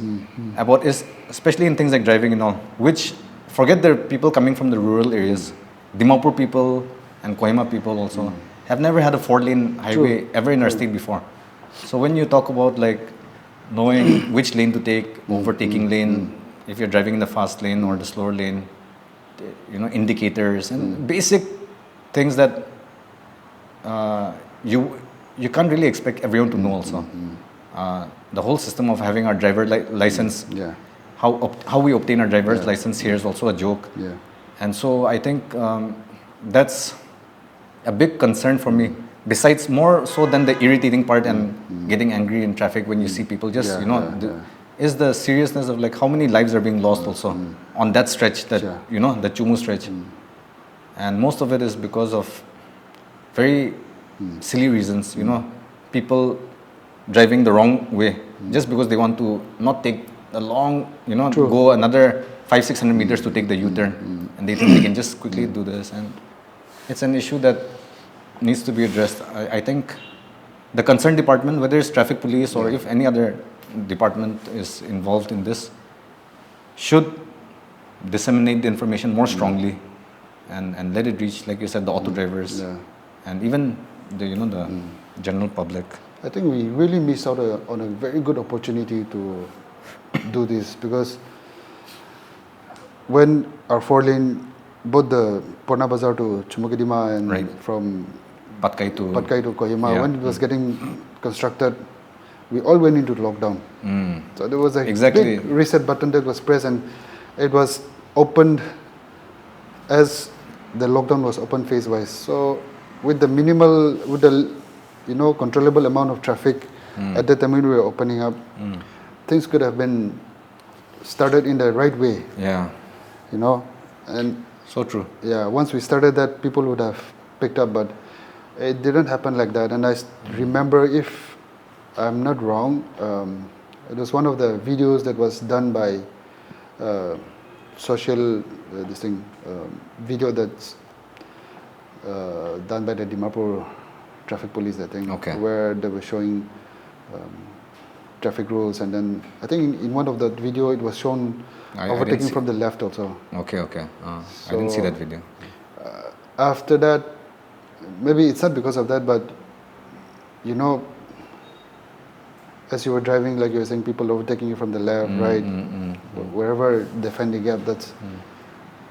about is especially in things like driving and all, which forget the people coming from the rural areas. Dimapur people and Kohima people also have never had a 4-lane highway ever in our state before. So when you talk about like knowing which lane to take, overtaking lane, if you're driving in the fast lane or the slower lane, you know, indicators and basic things that you can't really expect everyone to know also. The whole system of having our driver license, how we obtain our driver's license here is also a joke. Yeah. And so I think that's a big concern for me. Besides, more so than the irritating part and getting angry in traffic when you see people just, is the seriousness of like how many lives are being lost also on that stretch, that, you know, the Chumu stretch. And most of it is because of very silly reasons, you know, people driving the wrong way just because they want to not take a long, you know, go another 500-600 meters to take the U-turn, and they think they can just quickly do this. And it's an issue that needs to be addressed. I think the concerned department, whether it's traffic police or if any other department is involved in this, should disseminate the information more strongly and let it reach, like you said, the auto drivers and even the, you know, the general public. I think we really missed out on a very good opportunity to do this, because when our 4-lane, both the Purna Bazar to Chumukidima and from Patkai to Kohima, when it was getting constructed, we all went into lockdown. So there was a big reset button that was pressed, and it was opened as the lockdown was open phase-wise. So with the minimal, with the controllable amount of traffic at that time when we were opening up, things could have been started in the right way. Yeah. You know, and so true. Yeah, once we started that, people would have picked up, but it didn't happen like that. And I remember, if I'm not wrong, it was one of the videos that was done by video that's done by the Dimapur traffic police, I think, where they were showing traffic rules, and then I think in one of the video it was shown overtaking from the left also. Okay. I didn't see that video. After that, maybe it's not because of that, but as you were driving, like you were saying, people overtaking you from the left, right, wherever they find the gap, that's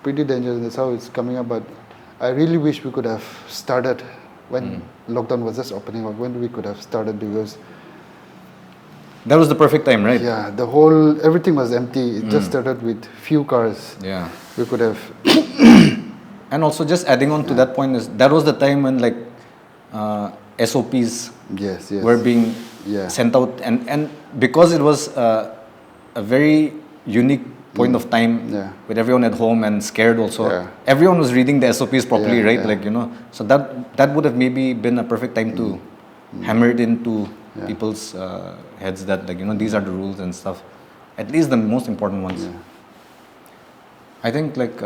pretty dangerous. That's how it's coming up. But I really wish we could have started when lockdown was just opening up, when we could have started, because that was the perfect time, right? Yeah, everything was empty. It just started with few cars. Yeah. We could have. And also, just adding on to that point, is that was the time when like SOPs were being sent out, and because it was a very unique point of time with everyone at home and scared also, everyone was reading the SOPs properly, right? Like, so that would have maybe been a perfect time to hammer it into people's heads that, like, these are the rules and stuff, at least the most important ones. I think like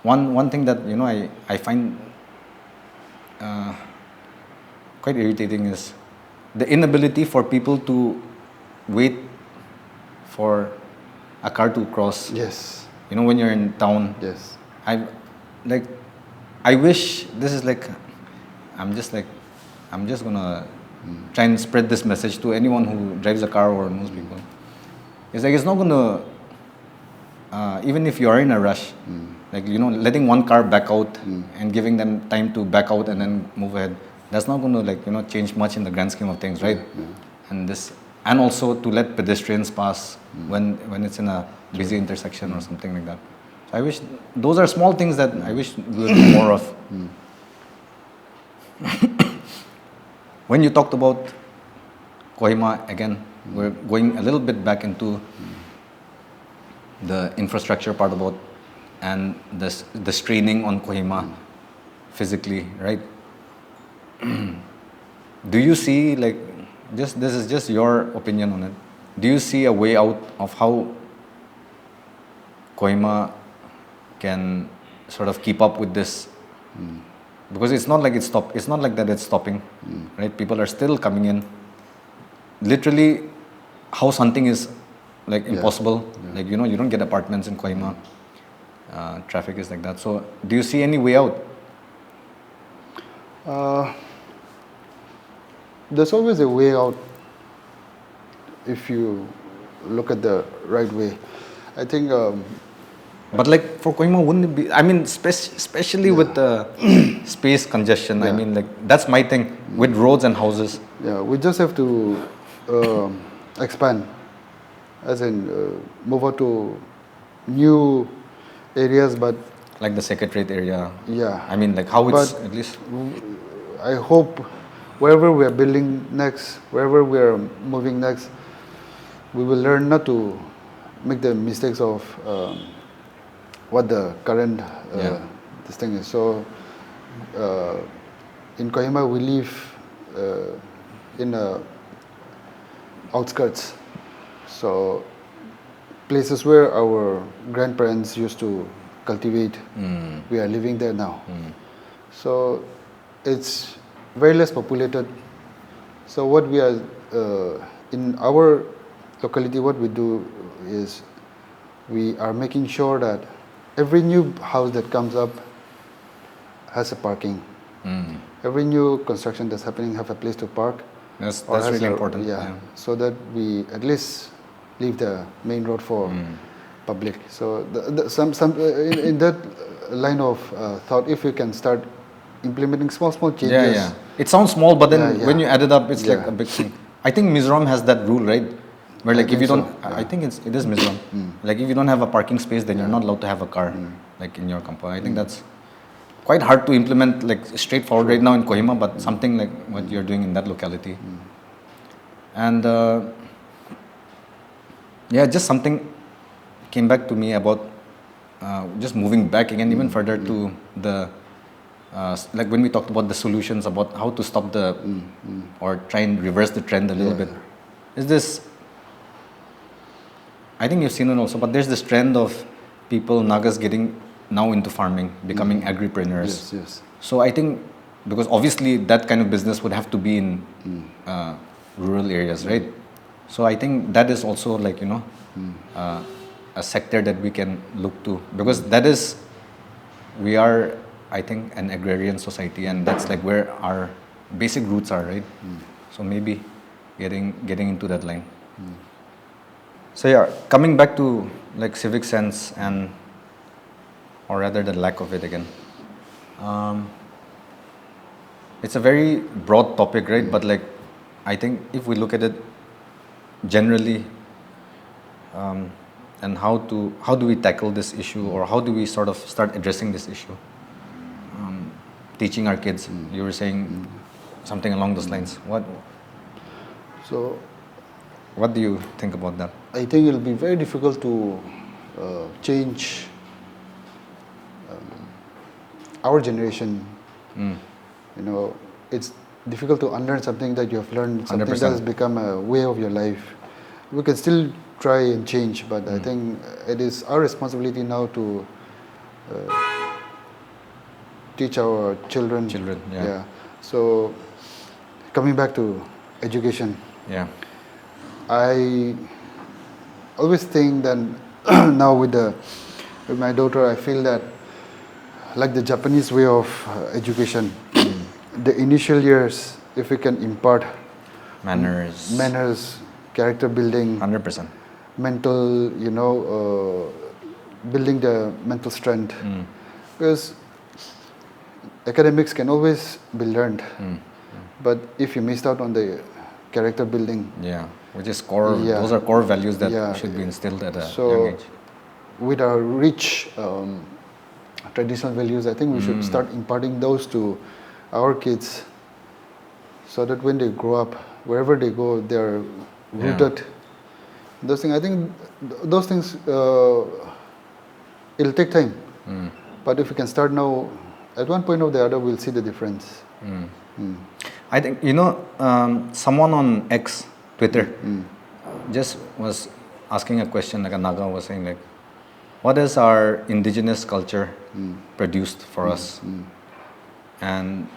one thing that I find quite irritating is the inability for people to wait for a car to cross. Yes. When you're in town. Yes. I wish this is like, I'm just gonna try and spread this message to anyone who drives a car or knows people. It's like, it's not gonna, even if you are in a rush, like, letting one car back out and giving them time to back out and then move ahead, that's not going to, like, change much in the grand scheme of things, right? And also to let pedestrians pass when it's in a busy intersection or something like that. So I wish those are small things that I wish we would do more of. When you talked about Kohima, again, we're going a little bit back into the infrastructure part about and the straining on Kohima physically, right? Do you see, like, this is just your opinion on it, do you see a way out of how Kohima can sort of keep up with this because it's not like it's not like that it's stopping, right? People are still coming in. Literally, house hunting is like impossible. Like, you don't get apartments in Kohima. Traffic is like that. So do you see any way out? There's always a way out if you look at the right way. I think. But like for Kohima, wouldn't it be? I mean, especially with the space congestion. I mean, like that's my thing with roads and houses. Yeah, we just have to expand, as in move out to new areas, but Like the Secretariat area. yeah. I mean, like how it's But at least. I hope wherever we are building next, wherever we are moving next, we will learn not to make the mistakes of what the current this thing is. So in Kohima we live in outskirts, so places where our grandparents used to cultivate. We are living there now, so it's very less populated. So what we are in our locality, what we do is we are making sure that every new house that comes up has a parking. Every new construction that's happening have a place to park. That's has really important. Yeah, so that we at least leave the main road for public. So in that line of thought, if we can start implementing small changes. Yeah. It sounds small, but then when you add it up, it's like Yeah. a big thing. I think Mizoram has that rule, right? Where like if you don't, so, I think it is Mizoram. Like if you don't have a parking space, then you're not allowed to have a car, like in your compound. I think that's quite hard to implement, like straightforward right now in Kohima, but something like what you're doing in that locality. And just something came back to me about just moving back again, even further to the like when we talked about the solutions about how to stop the or try and reverse the trend a little bit. Is this? I think you've seen it also, but there's this trend of people, Nagas, getting now into farming, becoming agripreneurs. Yes. So I think because obviously that kind of business would have to be in rural areas, right? So I think that is also like a sector that we can look to, because that is, we are, I think, an agrarian society, and that's like where our basic roots are, right? So maybe getting into that line. So yeah, coming back to like civic sense and, or rather the lack of it again. It's a very broad topic, right? But like, I think if we look at it generally, and how do we tackle this issue, or how do we sort of start addressing this issue? Teaching our kids. You were saying something along those lines. What do you think about that? I think it'll be very difficult to change our generation. It's difficult to unlearn something that you have learned, something 100%. that has become a way of your life. We can still try and change, but I think it is our responsibility now to teach our children. Yeah. So coming back to education. Yeah. I always think that now with my daughter, I feel that like the Japanese way of education, the initial years, if we can impart manners, character building, 100%. mental, building the mental strength, because academics can always be learned, but if you missed out on the character building, which is core. Those are core values that should be instilled at a young age. With our rich traditional values, I think we should start imparting those to our kids, so that when they grow up, wherever they go, they are rooted. Those things, I think, those things, it'll take time. But if we can start now, at one point or the other, we'll see the difference. I think, someone on X, Twitter, just was asking a question, like a Naga was saying, like, what has our indigenous culture produced for us? And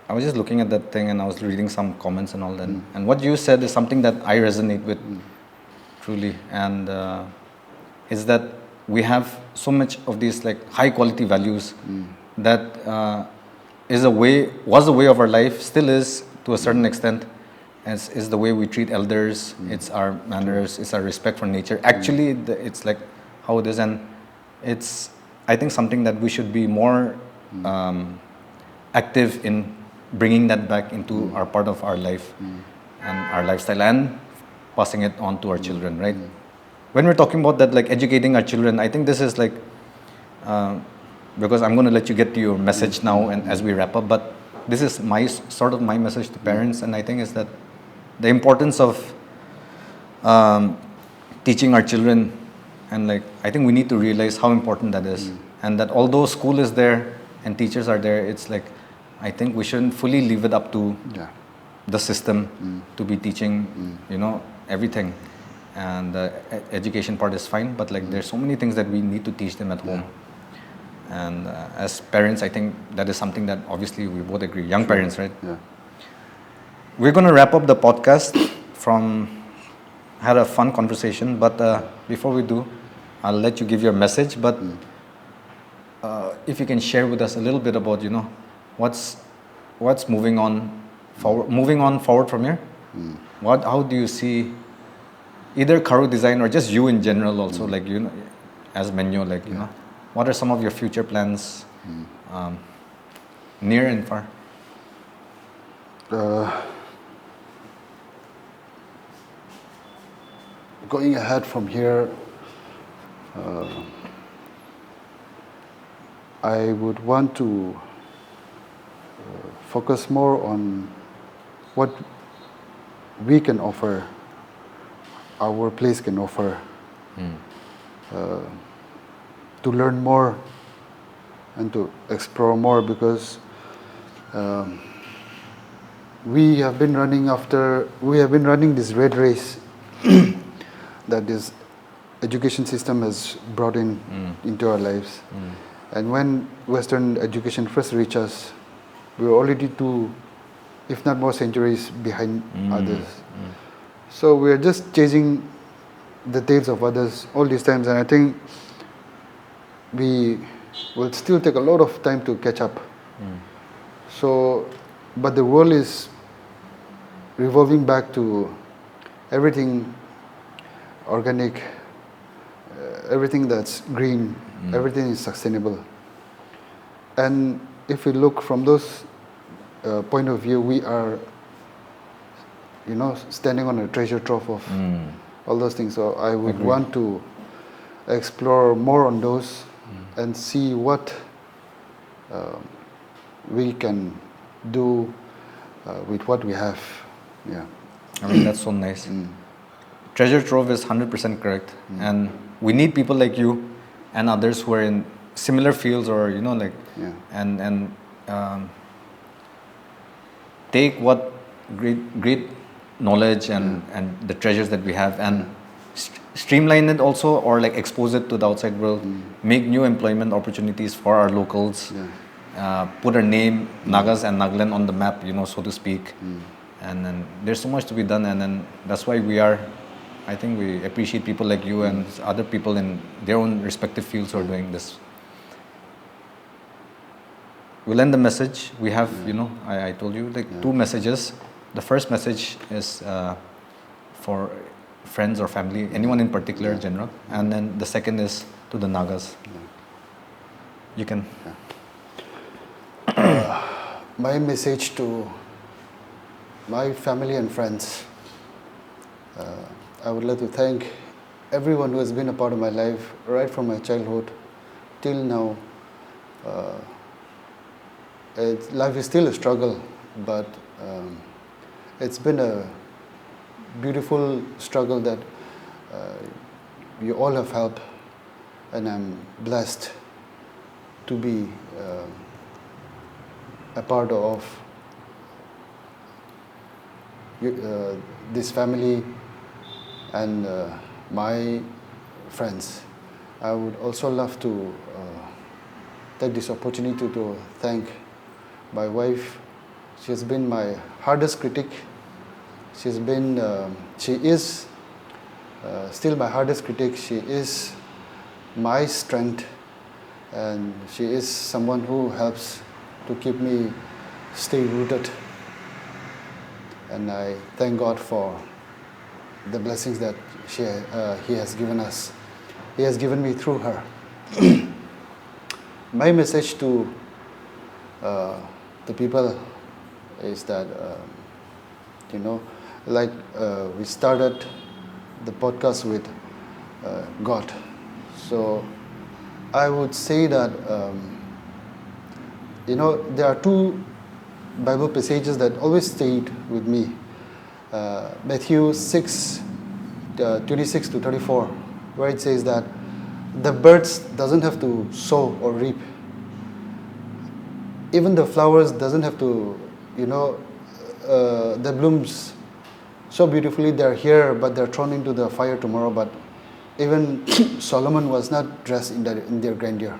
I was just looking at that thing and I was reading some comments and all that. And what you said is something that I resonate with truly. And is that we have so much of these like high quality values that was a way of our life, still is to a certain extent. As is the way we treat elders, it's our manners, it's our respect for nature. Actually, it's like how it is, and it's, I think, something that we should be more active in bringing that back into our part of our life and our lifestyle and passing it on to our children, right? When we're talking about that, like educating our children, I think this is like, because I'm going to let you get to your message now and as we wrap up, but this is my sort of my message to parents, and I think is that the importance of teaching our children, and like I think we need to realize how important that is, and that although school is there and teachers are there, it's like I think we shouldn't fully leave it up to the system to be teaching, everything. And the education part is fine, but like there's so many things that we need to teach them at home. And as parents, I think that is something that obviously we both agree. Young parents, right? Yeah. We're going to wrap up the podcast had a fun conversation, but before we do, I'll let you give your message, but if you can share with us a little bit about, what's moving on forward from here. How do you see either Kharu Design or just you in general also, like, as Menuo, like, what are some of your future plans, near and far? Going ahead from here, I would want to focus more on what we can offer, our place can offer, to learn more and to explore more, because we have been running this red race that this education system has brought into our lives. And when Western education first reached us, we were already 2, if not more, centuries behind others. So we are just chasing the tails of others all these times, and I think we will still take a lot of time to catch up. So, but the world is revolving back to everything organic, everything that's green, everything is sustainable. And if we look from those point of view, we are, standing on a treasure trove of all those things. So I would want to explore more on those and see what we can do with what we have. Yeah. I mean, that's so nice. Treasure trove is 100% correct. And we need people like you and others who are in similar fields or, and take what great knowledge and the treasures that we have and streamline it also, or like expose it to the outside world, make new employment opportunities for our locals, put our name, Nagas and Nagaland, on the map, so to speak. And then there's so much to be done, and then that's why I think we appreciate people like you and other people in their own respective fields who are doing this. We'll end the message. We have, I told you, like 2 messages. The first message is for friends or family, anyone in particular, general. And then the second is to the Nagas. You can. My message to my family and friends, I would like to thank everyone who has been a part of my life, right from my childhood till now. Life is still a struggle, but it's been a beautiful struggle that you all have helped, and I'm blessed to be a part of this family and my friends. I would also love to take this opportunity to thank my wife, she has been my hardest critic. She is still my hardest critic. She is my strength, and she is someone who helps to keep me stay rooted. And I thank God for the blessings that He has given us. He has given me through her. My message to the people is that, we started the podcast with God. So I would say that, there are two Bible passages that always stayed with me. Matthew 6, 26 to 34, where it says that the birds doesn't have to sow or reap. Even the flowers doesn't have to, the blooms so beautifully, they're here, but they're thrown into the fire tomorrow. But even Solomon was not dressed in their grandeur.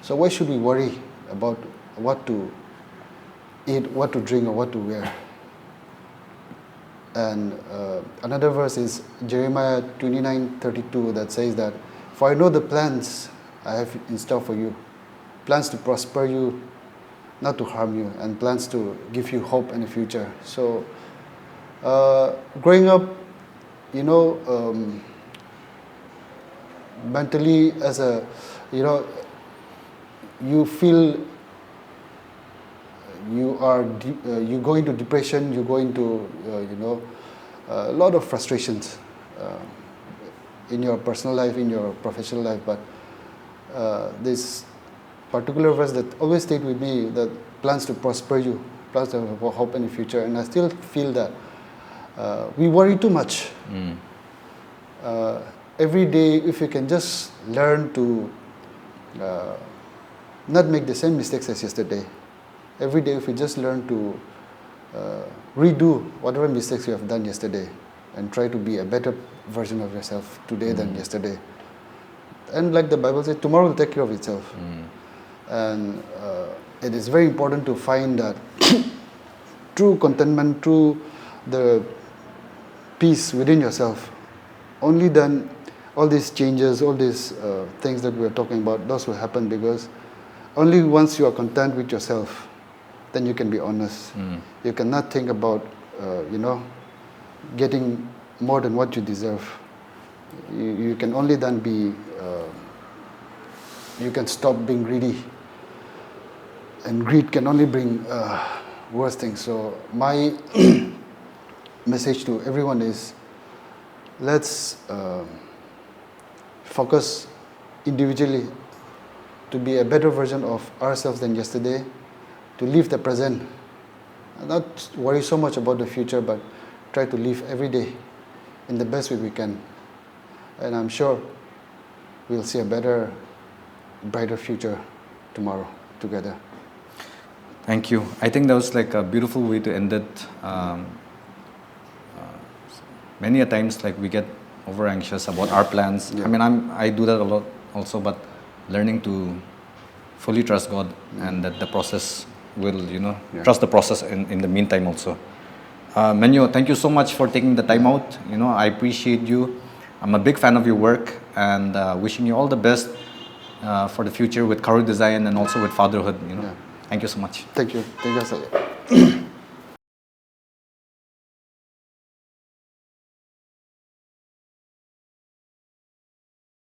So why should we worry about what to eat, what to drink, or what to wear? And another verse is Jeremiah 29:32 that says that, for I know the plans I have in store for you, plans to prosper you, not to harm you, and plans to give you hope and a future. So growing up, mentally as a, you feel you go into depression, you go into, a lot of frustrations in your personal life, in your professional life. But this particular verse that always stayed with me, that plans to prosper you, plans to have hope in the future. And I still feel that we worry too much. Every day, if you can just learn to not make the same mistakes as yesterday. Every day, if you just learn to redo whatever mistakes you have done yesterday and try to be a better version of yourself today than yesterday. And like the Bible says, tomorrow will take care of itself. And it is very important to find that true contentment, true the peace within yourself. Only then all these changes, all these things that we are talking about, those will happen, because only once you are content with yourself, then you can be honest. You cannot think about, getting more than what you deserve. You can only then be, you can stop being greedy. And greed can only bring worse things. So my message to everyone is, let's focus individually to be a better version of ourselves than yesterday, to live the present, and not worry so much about the future, but try to live every day in the best way we can. And I'm sure we'll see a better, brighter future tomorrow together. Thank you. I think that was like a beautiful way to end it. Many a times, like, we get over anxious about our plans. Yeah. I mean, I do that a lot also, but learning to fully trust God and that the process will, trust the process in the meantime also. Menuo, thank you so much for taking the time out. I appreciate you. I'm a big fan of your work, and wishing you all the best for the future with Kharu Design and also with fatherhood. Yeah. Thank you so much. Thank you. Thank you, Asal.